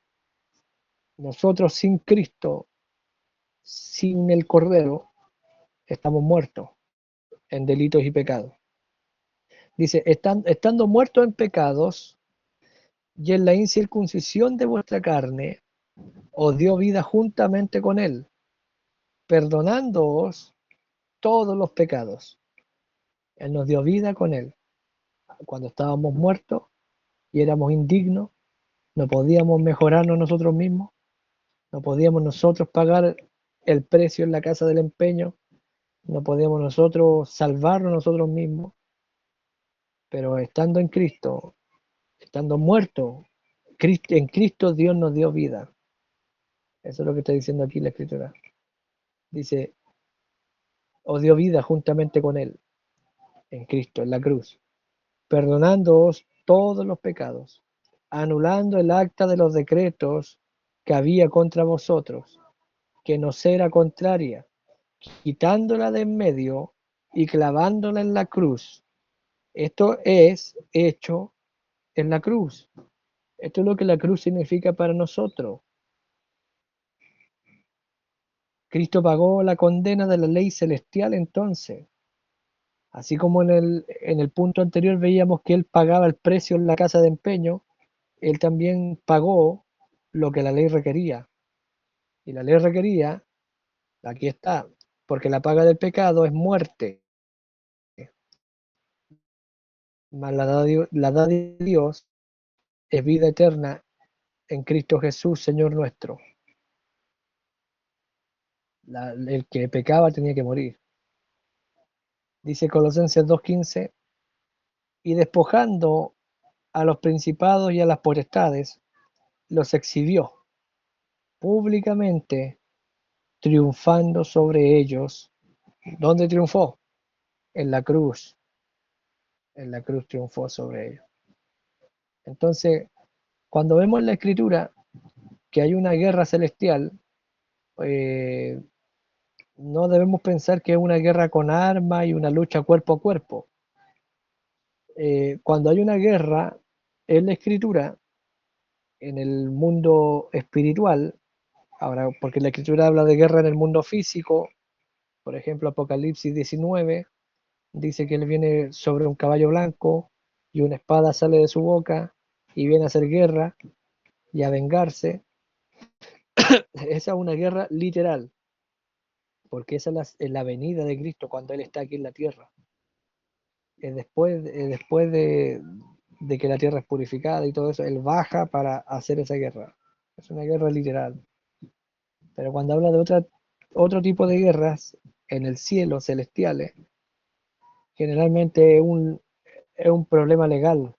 nosotros sin Cristo, sin el Cordero, estamos muertos en delitos y pecados. Dice, estando muertos en pecados y en la incircuncisión de vuestra carne, os dio vida juntamente con él, perdonándoos todos los pecados. Él nos dio vida con él. Cuando estábamos muertos y éramos indignos, no podíamos mejorarnos nosotros mismos, no podíamos nosotros pagar el precio en la casa del empeño, no podíamos nosotros salvarnos nosotros mismos, pero estando en Cristo, estando muertos, en Cristo Dios nos dio vida. Eso es lo que está diciendo aquí la Escritura. Dice, os dio vida juntamente con él, en Cristo, en la cruz, perdonándoos todos los pecados, anulando el acta de los decretos que había contra vosotros, que nos era contraria, quitándola de en medio y clavándola en la cruz. Esto es hecho en la cruz. Esto es lo que la cruz significa para nosotros. Cristo pagó la condena de la ley celestial entonces. Así como en el punto anterior veíamos que él pagaba el precio en la casa de empeño, él también pagó lo que la ley requería. Y la ley requería, aquí está, porque la paga del pecado es muerte, mas la dada de Dios es vida eterna en Cristo Jesús, Señor nuestro. El que pecaba tenía que morir. Dice Colosenses 2:15, y despojando a los principados y a las potestades, los exhibió públicamente, triunfando sobre ellos. ¿Dónde triunfó? En la cruz. En la cruz triunfó sobre ellos. Entonces, cuando vemos en la Escritura que hay una guerra celestial, eh, no debemos pensar que es una guerra con armas y una lucha cuerpo a cuerpo. Cuando hay una guerra en la Escritura, en el mundo espiritual, ahora, porque la Escritura habla de guerra en el mundo físico, por ejemplo, Apocalipsis 19, dice que él viene sobre un caballo blanco y una espada sale de su boca y viene a hacer guerra y a vengarse. Esa es una guerra literal, porque esa es la venida de Cristo cuando Él está aquí en la tierra. Después de que la tierra es purificada y todo eso, Él baja para hacer esa guerra. Es una guerra literal. Pero cuando habla de otro tipo de guerras en el cielo, celestiales, generalmente es un problema legal.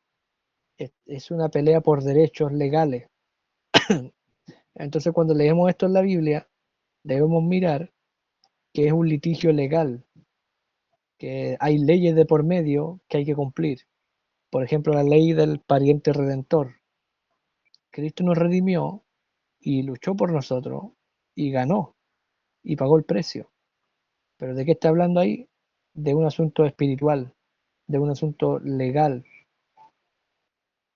Es una pelea por derechos legales. Entonces, cuando leemos esto en la Biblia, debemos mirar que es un litigio legal, que hay leyes de por medio que hay que cumplir. Por ejemplo, la ley del pariente redentor. Cristo nos redimió y luchó por nosotros y ganó y pagó el precio. Pero ¿de qué está hablando ahí? De un asunto espiritual, de un asunto legal.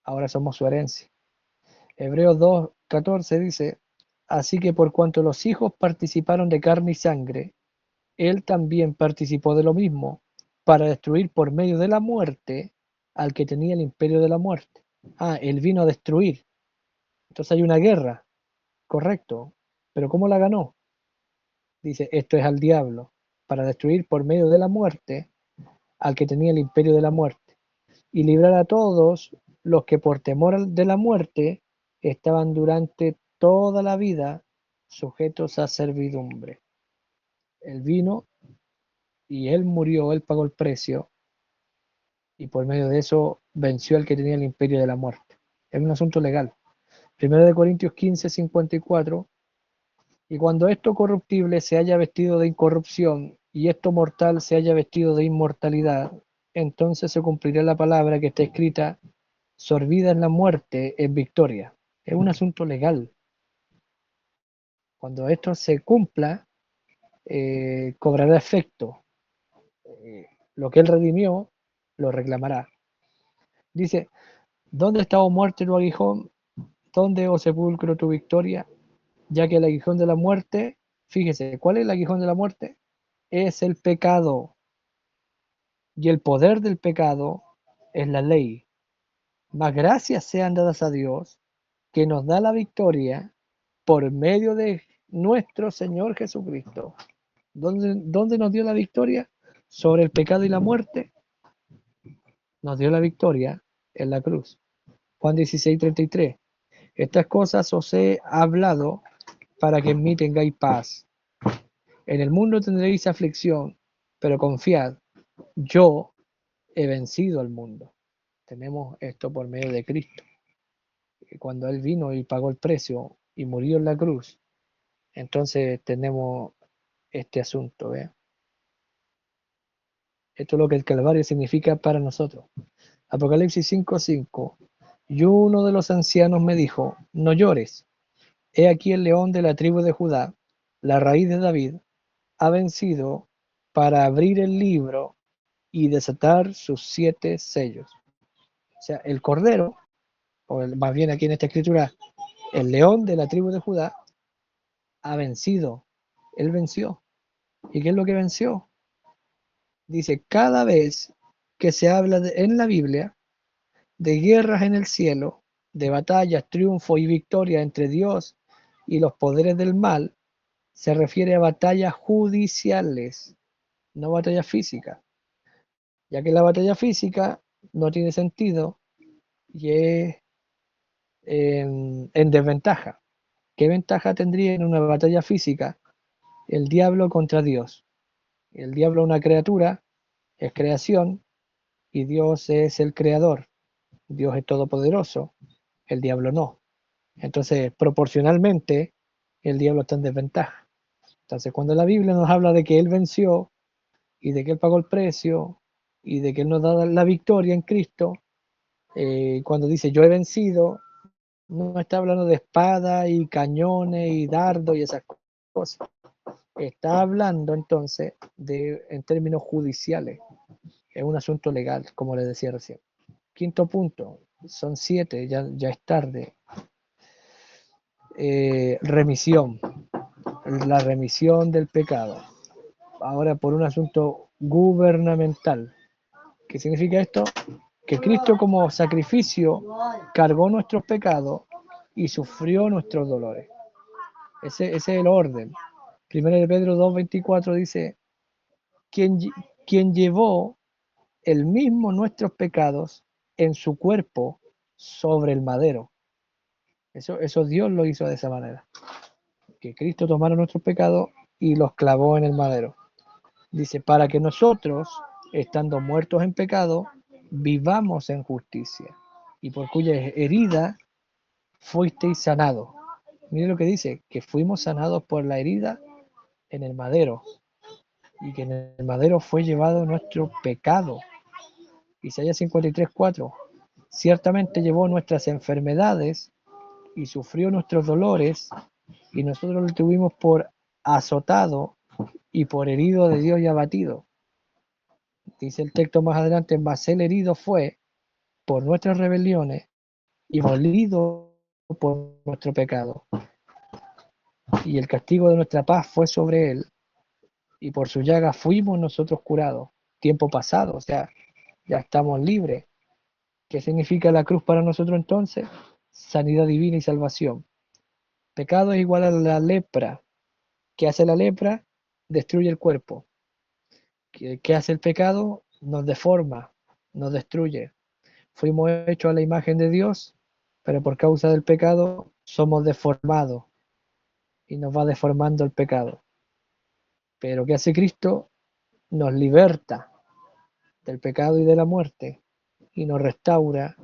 Ahora somos su herencia. Hebreos 2:14 dice, así que por cuanto los hijos participaron de carne y sangre, él también participó de lo mismo, para destruir por medio de la muerte al que tenía el imperio de la muerte. Ah, él vino a destruir. Entonces hay una guerra, correcto. Pero ¿cómo la ganó? Dice, esto es al diablo, para destruir por medio de la muerte al que tenía el imperio de la muerte, y librar a todos los que por temor de la muerte estaban durante toda la vida sujetos a servidumbre. Él vino y él murió, él pagó el precio, y por medio de eso venció al que tenía el imperio de la muerte. Es un asunto legal. Primero de Corintios 15:54, y cuando esto corruptible se haya vestido de incorrupción, y esto mortal se haya vestido de inmortalidad, entonces se cumplirá la palabra que está escrita, sorbida en la muerte en victoria. Es un asunto legal. Cuando esto se cumpla, cobrará efecto. Lo que él redimió, lo reclamará. Dice, ¿dónde está, oh muerte, tu aguijón? ¿Dónde, oh sepulcro, tu victoria? Ya que el aguijón de la muerte, fíjese, ¿cuál es el aguijón de la muerte? Es el pecado. Y el poder del pecado es la ley. Mas gracias sean dadas a Dios, que nos da la victoria por medio de nuestro Señor Jesucristo. ¿Dónde nos dio la victoria? Sobre el pecado y la muerte. Nos dio la victoria en la cruz. Juan 16:33. Estas cosas os he hablado para que en mí tengáis paz. En el mundo tendréis aflicción, pero confiad, yo he vencido al mundo. Tenemos esto por medio de Cristo. Cuando Él vino y pagó el precio y murió en la cruz, entonces tenemos este asunto. Esto es lo que el Calvario significa para nosotros. Apocalipsis 5:5. Y uno de los ancianos me dijo, no llores, he aquí el león de la tribu de Judá, la raíz de David, ha vencido para abrir el libro y desatar sus 7 sellos. O sea, el cordero, más bien aquí en esta escritura, el león de la tribu de Judá, ha vencido. Él venció. ¿Y qué es lo que venció? Dice, cada vez que se habla en la Biblia de guerras en el cielo, de batallas, triunfo y victoria entre Dios y los poderes del mal, se refiere a batallas judiciales, no batallas físicas, ya que la batalla física no tiene sentido y es en desventaja. ¿Qué ventaja tendría en una batalla física el diablo contra Dios? El diablo es una criatura, es creación, y Dios es el creador. Dios es todopoderoso, el diablo no. Entonces, proporcionalmente, el diablo está en desventaja. Entonces, cuando la Biblia nos habla de que Él venció y de que Él pagó el precio y de que Él nos da la victoria en Cristo, Cuando dice yo he vencido, no está hablando de espada y cañones y dardos y esas cosas. Está hablando entonces en términos judiciales. Es un asunto legal, como les decía recién. Quinto punto, son 7, ya es tarde. Remisión, la remisión del pecado. Ahora por un asunto gubernamental. ¿Qué significa esto? Que Cristo como sacrificio cargó nuestros pecados y sufrió nuestros dolores. Ese es el orden. Primero de Pedro 2:24 dice, quien, quien llevó el mismo nuestros pecados en su cuerpo sobre el madero. Eso Dios lo hizo de esa manera. Que Cristo tomara nuestros pecados y los clavó en el madero. Dice, para que nosotros, estando muertos en pecado, vivamos en justicia. Y por cuya herida fuisteis sanados. Mire lo que dice, que fuimos sanados por la herida en el madero. Y que en el madero fue llevado nuestro pecado. Isaías 53:4. Ciertamente llevó nuestras enfermedades y sufrió nuestros dolores, y nosotros lo tuvimos por azotado y por herido de Dios y abatido. Dice el texto más adelante, mas el herido fue por nuestras rebeliones y molido por nuestro pecado. Y el castigo de nuestra paz fue sobre él, y por su llaga fuimos nosotros curados. Tiempo pasado, o sea, ya estamos libres. ¿Qué significa la cruz para nosotros entonces? Sanidad divina y salvación. Pecado es igual a la lepra. ¿Qué hace la lepra? Destruye el cuerpo. ¿Qué hace el pecado? Nos deforma, nos destruye. Fuimos hechos a la imagen de Dios, pero por causa del pecado somos deformados y nos va deformando el pecado. Pero ¿qué hace Cristo? Nos liberta del pecado y de la muerte y nos restaura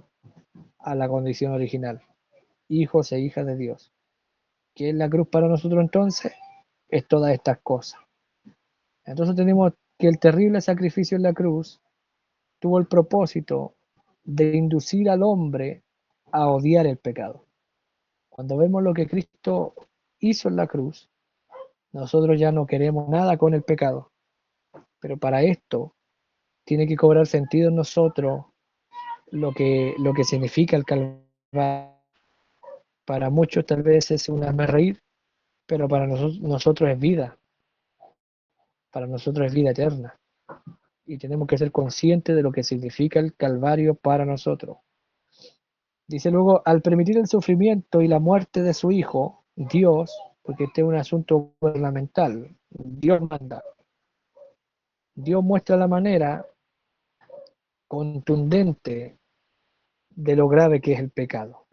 a la condición original, hijos e hijas de Dios. ¿Qué es la cruz para nosotros entonces? Es todas estas cosas. Entonces tenemos que el terrible sacrificio en la cruz tuvo el propósito de inducir al hombre a odiar el pecado. Cuando vemos lo que Cristo hizo en la cruz, nosotros ya no queremos nada con el pecado. Pero para esto tiene que cobrar sentido en nosotros lo que significa el Calvario. Para muchos tal vez es un hazme reír, pero para nosotros es vida. Para nosotros es vida eterna. Y tenemos que ser conscientes de lo que significa el Calvario para nosotros. Dice luego, al permitir el sufrimiento y la muerte de su Hijo, Dios, porque este es un asunto gubernamental, Dios manda. Dios muestra la manera contundente de lo grave que es el pecado.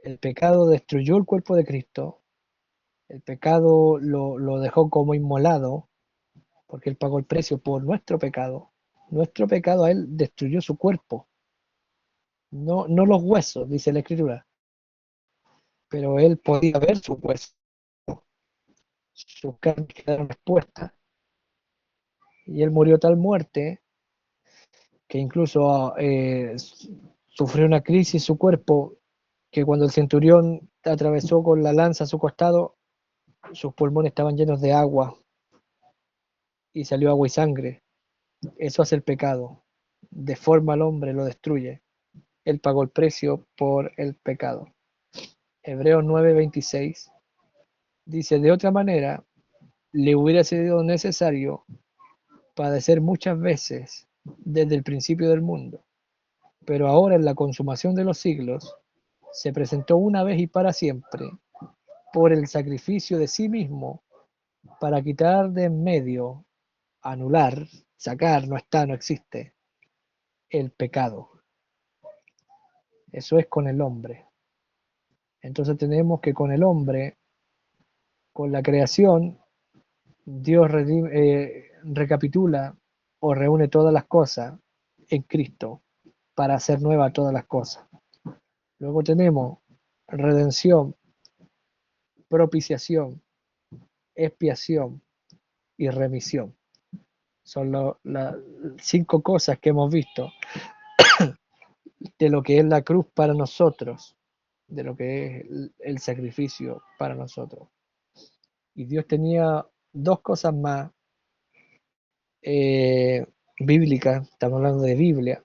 El pecado destruyó el cuerpo de Cristo, el pecado lo dejó como inmolado, porque Él pagó el precio por nuestro pecado. Nuestro pecado a Él destruyó su cuerpo, no los huesos, dice la Escritura, pero Él podía ver sus huesos, sus carnes quedaron expuestas, y Él murió tal muerte que incluso sufrió una crisis su cuerpo, que cuando el centurión atravesó con la lanza su costado, sus pulmones estaban llenos de agua y salió agua y sangre. Eso hace el pecado, deforma al hombre, lo destruye. Él pagó el precio por el pecado. Hebreos 9:26 dice, de otra manera, le hubiera sido necesario padecer muchas veces desde el principio del mundo, pero ahora en la consumación de los siglos se presentó una vez y para siempre por el sacrificio de sí mismo para quitar de en medio, anular, sacar, no está, no existe, el pecado. Eso es con el hombre. Entonces tenemos que con el hombre, con la creación, Dios recapitula o reúne todas las cosas en Cristo para hacer nuevas todas las cosas. Luego tenemos redención, propiciación, expiación y remisión. Son las 5 cosas que hemos visto de lo que es la cruz para nosotros, de lo que es el sacrificio para nosotros. Y Dios tenía dos cosas más eh, bíblicas, estamos hablando de Biblia,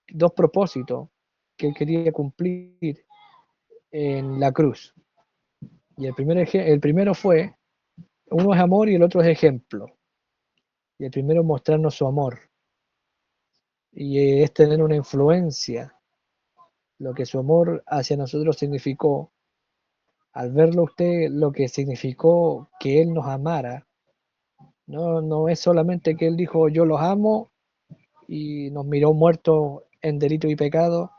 dos propósitos que él quería cumplir en la cruz. Y el primero fue, uno es amor y el otro es ejemplo. Y el primero es mostrarnos su amor. Y es tener una influencia, lo que su amor hacia nosotros significó. Al verlo usted, lo que significó que Él nos amara, no es solamente que Él dijo yo los amo y nos miró muertos en delito y pecado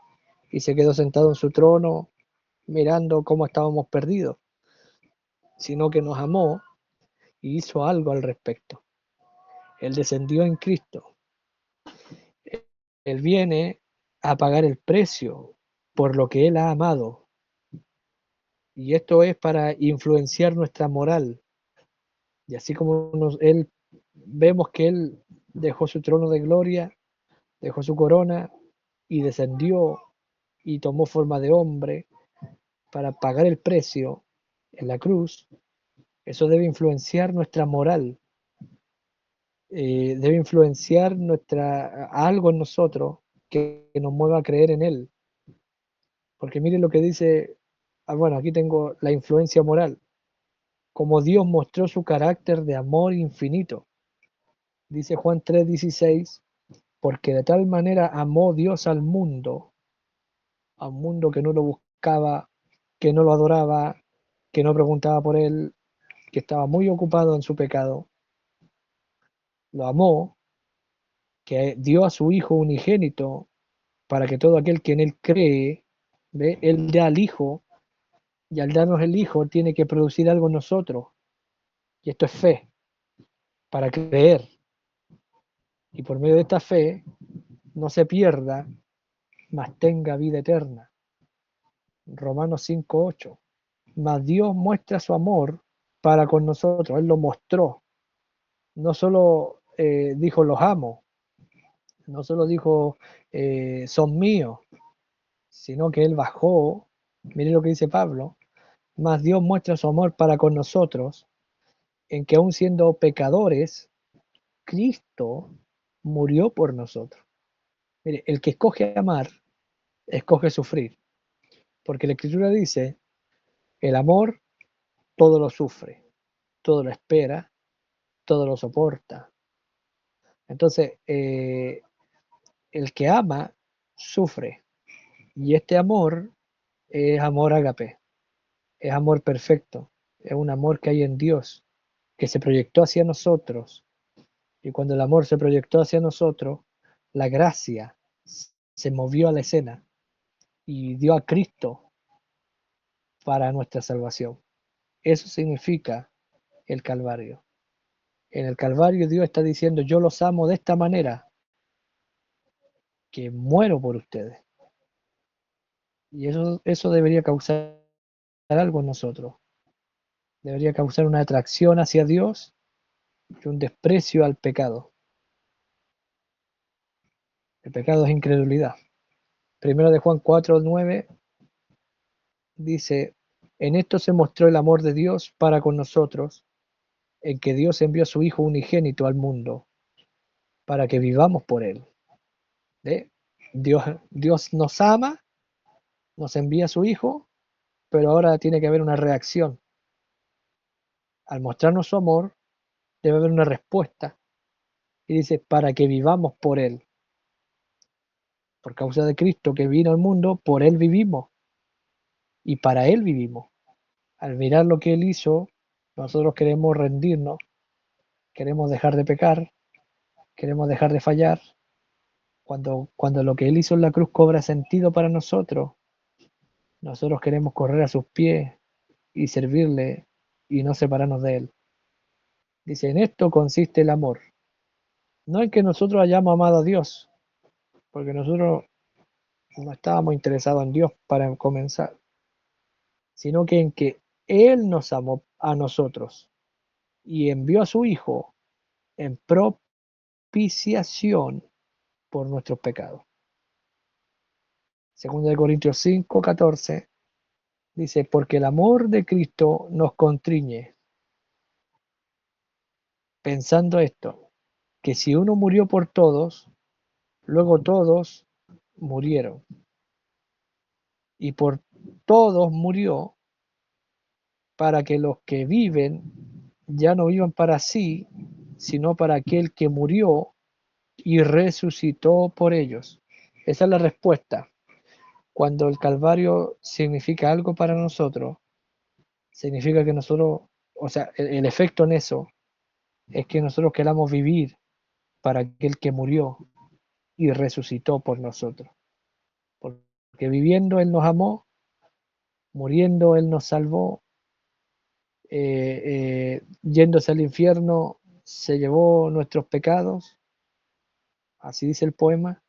y se quedó sentado en su trono mirando cómo estábamos perdidos, sino que nos amó y hizo algo al respecto. Él descendió en Cristo. Él viene a pagar el precio por lo que Él ha amado. Y esto es para influenciar nuestra moral. Y así como Él vemos que Él dejó su trono de gloria, dejó su corona y descendió y tomó forma de hombre para pagar el precio en la cruz, eso debe influenciar nuestra moral, debe influenciar algo en nosotros que nos mueva a creer en Él. Porque mire lo que dice, bueno, aquí tengo la influencia moral, como Dios mostró su carácter de amor infinito. Dice Juan 3:16, porque de tal manera amó Dios al mundo, a un mundo que no lo buscaba, que no lo adoraba, que no preguntaba por Él, que estaba muy ocupado en su pecado. Lo amó, que dio a su Hijo unigénito para que todo aquel que en Él cree, ¿ve? Él da al Hijo y al darnos el Hijo tiene que producir algo en nosotros. Y esto es fe, para creer. Y por medio de esta fe no se pierda, mas tenga vida eterna. Romanos 5:8. Mas Dios muestra su amor para con nosotros. Él lo mostró. No solo dijo los amo, no solo dijo son míos, sino que Él bajó. Mire lo que dice Pablo. Mas Dios muestra su amor para con nosotros, en que aun siendo pecadores, Cristo murió por nosotros. Mire, el que escoge amar, escoge sufrir. Porque la Escritura dice, el amor todo lo sufre, todo lo espera, todo lo soporta. Entonces, el que ama, sufre. Y este amor es amor ágape, es amor perfecto, es un amor que hay en Dios, que se proyectó hacia nosotros. Y cuando el amor se proyectó hacia nosotros, la gracia se movió a la escena y dio a Cristo para nuestra salvación. Eso significa el Calvario. En el Calvario Dios está diciendo, yo los amo de esta manera, que muero por ustedes. Y eso debería causar algo en nosotros. Debería causar una atracción hacia Dios y un desprecio al pecado. El pecado es incredulidad. Primero de Juan 4:9 dice, en esto se mostró el amor de Dios para con nosotros, en que Dios envió a su Hijo unigénito al mundo, para que vivamos por Él. ¿Ve? Dios nos ama, nos envía a su Hijo, pero ahora tiene que haber una reacción. Al mostrarnos su amor, debe haber una respuesta. Y dice, para que vivamos por Él. Por causa de Cristo que vino al mundo, por Él vivimos y para Él vivimos. Al mirar lo que Él hizo, nosotros queremos rendirnos, queremos dejar de pecar, queremos dejar de fallar. Cuando lo que Él hizo en la cruz cobra sentido para nosotros, nosotros queremos correr a sus pies y servirle y no separarnos de Él. Dice, en esto consiste el amor. No en que nosotros hayamos amado a Dios, porque nosotros no estábamos interesados en Dios para comenzar, sino que en que Él nos amó a nosotros y envió a su Hijo en propiciación por nuestros pecados. 2 de Corintios 5, 14, dice, porque el amor de Cristo nos constriñe, pensando esto, que si uno murió por todos, luego todos murieron. Y por todos murió para que los que viven ya no vivan para sí, sino para aquel que murió y resucitó por ellos. Esa es la respuesta. Cuando el Calvario significa algo para nosotros, significa que nosotros, o sea, el efecto en eso es que nosotros queramos vivir para aquel que murió y resucitó por nosotros. Porque viviendo Él nos amó, muriendo Él nos salvó, yéndose al infierno se llevó nuestros pecados, así dice el poema,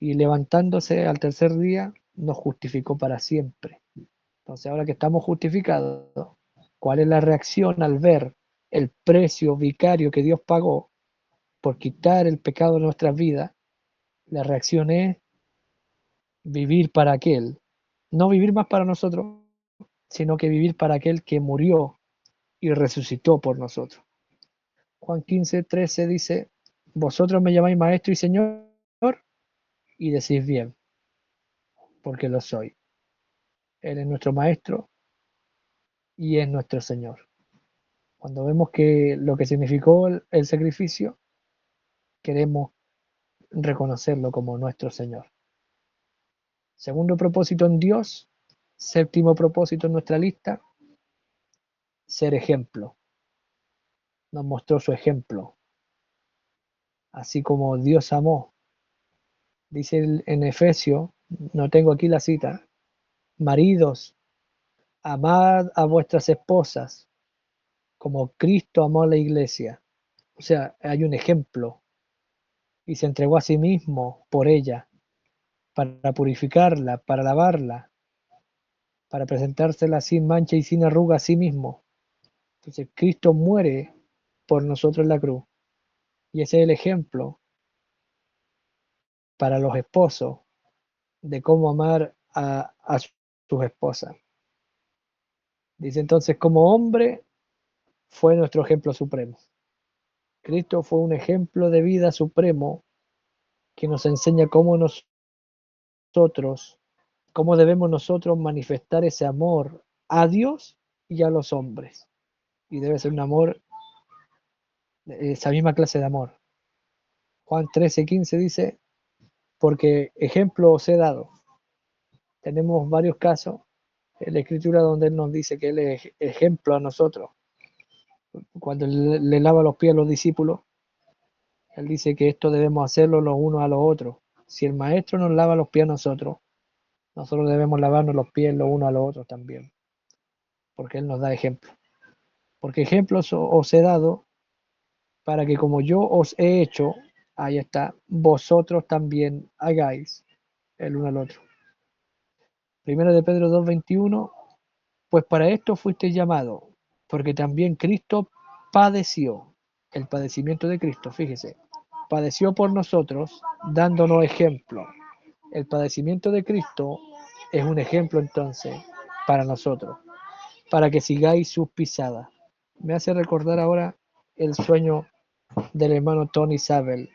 y levantándose al tercer día nos justificó para siempre. Entonces ahora que estamos justificados, ¿cuál es la reacción al ver el precio vicario que Dios pagó por quitar el pecado de nuestras vidas? La reacción es vivir para aquel, no vivir más para nosotros, sino que vivir para aquel que murió y resucitó por nosotros. Juan 15:13 dice, vosotros me llamáis maestro y señor y decís bien, porque lo soy. Él es nuestro maestro y es nuestro señor. Cuando vemos que lo que significó el sacrificio, queremos reconocerlo como nuestro señor. Segundo propósito en Dios, séptimo propósito en nuestra lista, ser ejemplo. Nos mostró su ejemplo, así como Dios amó. Dice en Efesios, no tengo aquí la cita, maridos, amad a vuestras esposas como Cristo amó a la iglesia. O sea, hay un ejemplo y se entregó a sí mismo por ella, para purificarla, para lavarla, para presentársela sin mancha y sin arruga a sí mismo. Entonces Cristo muere por nosotros en la cruz y ese es el ejemplo para los esposos de cómo amar a sus esposas. Dice entonces, como hombre fue nuestro ejemplo supremo. Cristo fue un ejemplo de vida supremo que nos enseña nosotros, cómo debemos nosotros manifestar ese amor a Dios y a los hombres. Y debe ser un amor, esa misma clase de amor. Juan 13:15 dice, porque ejemplo os he dado. Tenemos varios casos en la escritura donde Él nos dice que Él es ejemplo a nosotros. Cuando le lava los pies a los discípulos, Él dice que esto debemos hacerlo los unos a los otros. Si el maestro nos lava los pies a nosotros, nosotros debemos lavarnos los pies los unos a los otros también, porque Él nos da ejemplo. Porque ejemplos os he dado para que como yo os he hecho, ahí está, vosotros también hagáis el uno al otro. Primero de Pedro 2:21, pues para esto fuiste llamado, porque también Cristo padeció, el padecimiento de Cristo, fíjese, padeció por nosotros, dándonos ejemplo. El padecimiento de Cristo es un ejemplo entonces para nosotros, para que sigáis sus pisadas. Me hace recordar ahora el sueño del hermano Tony Saville.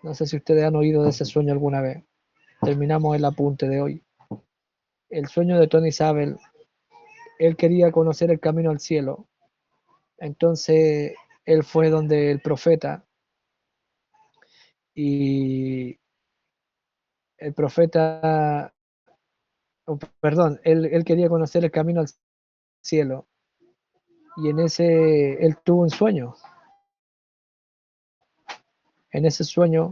No sé si ustedes han oído de ese sueño alguna vez. Terminamos el apunte de hoy. El sueño de Tony Saville, él quería conocer el camino al cielo. Entonces él fue donde el profeta y el profeta, oh, perdón, él quería conocer el camino al cielo y en ese él tuvo un sueño. En ese sueño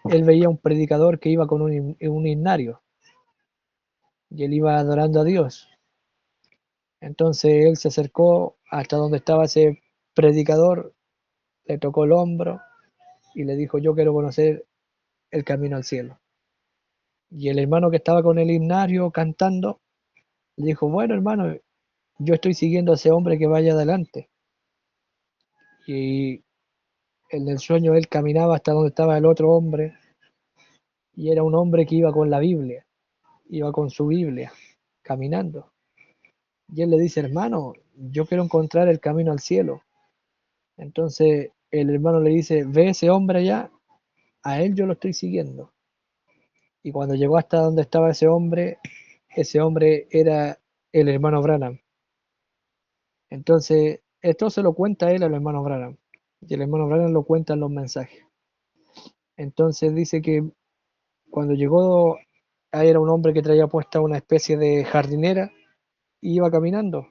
él veía un predicador que iba con un himnario y él iba adorando a Dios. Entonces él se acercó hasta donde estaba ese predicador, le tocó el hombro y le dijo, yo quiero conocer el camino al cielo. Y el hermano que estaba con el himnario cantando, le dijo, bueno hermano, yo estoy siguiendo a ese hombre que vaya adelante. Y en el sueño él caminaba hasta donde estaba el otro hombre y era un hombre que iba con la Biblia. iba con su Biblia, caminando. Y él le dice, hermano, yo quiero encontrar el camino al cielo. Entonces el hermano le dice, ve ese hombre allá, a él yo lo estoy siguiendo. Y cuando llegó hasta donde estaba ese hombre era el hermano Branham. Entonces, esto se lo cuenta él al hermano Branham. Y el hermano Branham lo cuenta en los mensajes. Entonces dice que cuando llegó, ahí era un hombre que traía puesta una especie de jardinera y iba caminando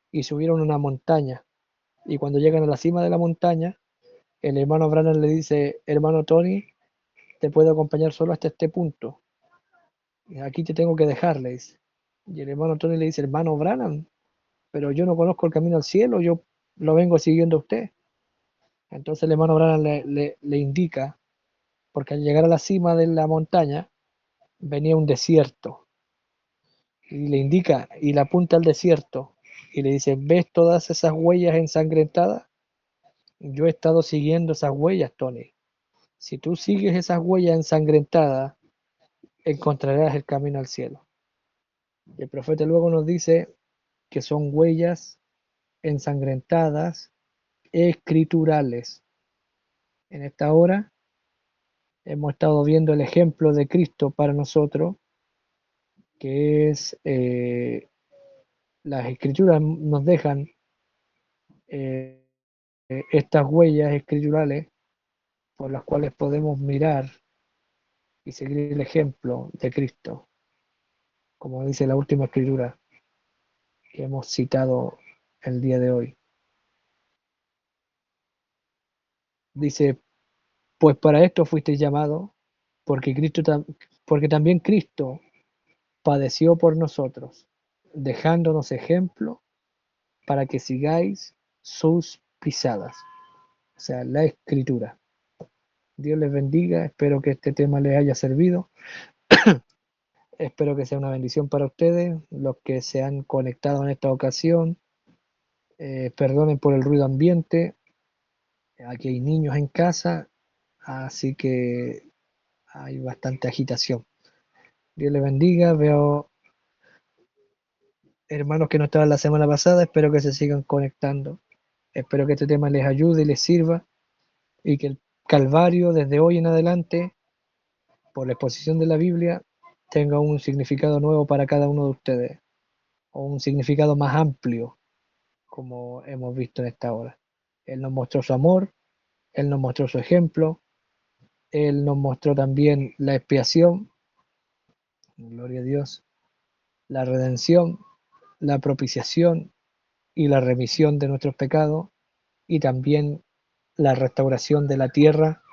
y subieron una montaña. Y cuando llegan a la cima de la montaña, el hermano Branham le dice, hermano Tony, te puedo acompañar solo hasta este punto. Y aquí te tengo que dejar, le dice. Y el hermano Tony le dice, hermano Branham, pero yo no conozco el camino al cielo, yo lo vengo siguiendo a usted. Entonces el hermano Branham le indica, porque al llegar a la cima de la montaña venía un desierto, y le indica y le apunta al desierto, y le dice, ¿ves todas esas huellas ensangrentadas? Yo he estado siguiendo esas huellas, Tony. Si tú sigues esas huellas ensangrentadas, encontrarás el camino al cielo. Y el profeta luego nos dice que son huellas ensangrentadas escriturales. En esta hora hemos estado viendo el ejemplo de Cristo para nosotros, que es las escrituras nos dejan eh, estas huellas escriturales por las cuales podemos mirar y seguir el ejemplo de Cristo, como dice la última escritura que hemos citado el día de hoy. Dice, pues para esto fuisteis llamados, porque porque también Cristo padeció por nosotros, dejándonos ejemplo para que sigáis sus pisadas, o sea, la escritura. Dios les bendiga, espero que este tema les haya servido, espero que sea una bendición para ustedes, los que se han conectado en esta ocasión, perdonen por el ruido ambiente, aquí hay niños en casa, así que hay bastante agitación. Dios les bendiga, veo hermanos que no estaban la semana pasada, espero que se sigan conectando. Espero que este tema les ayude y les sirva y que el Calvario desde hoy en adelante, por la exposición de la Biblia, tenga un significado nuevo para cada uno de ustedes o un significado más amplio, como hemos visto en esta hora. Él nos mostró su amor, Él nos mostró su ejemplo, Él nos mostró también la expiación, gloria a Dios, la redención, la propiciación y la remisión de nuestros pecados y también la restauración de la tierra,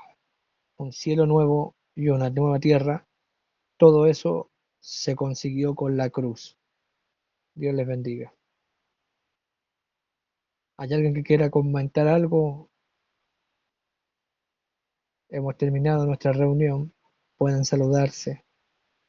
un cielo nuevo y una nueva tierra. Todo eso se consiguió con la cruz. Dios les bendiga. ¿Hay alguien que quiera comentar algo? Hemos terminado nuestra reunión. Pueden saludarse.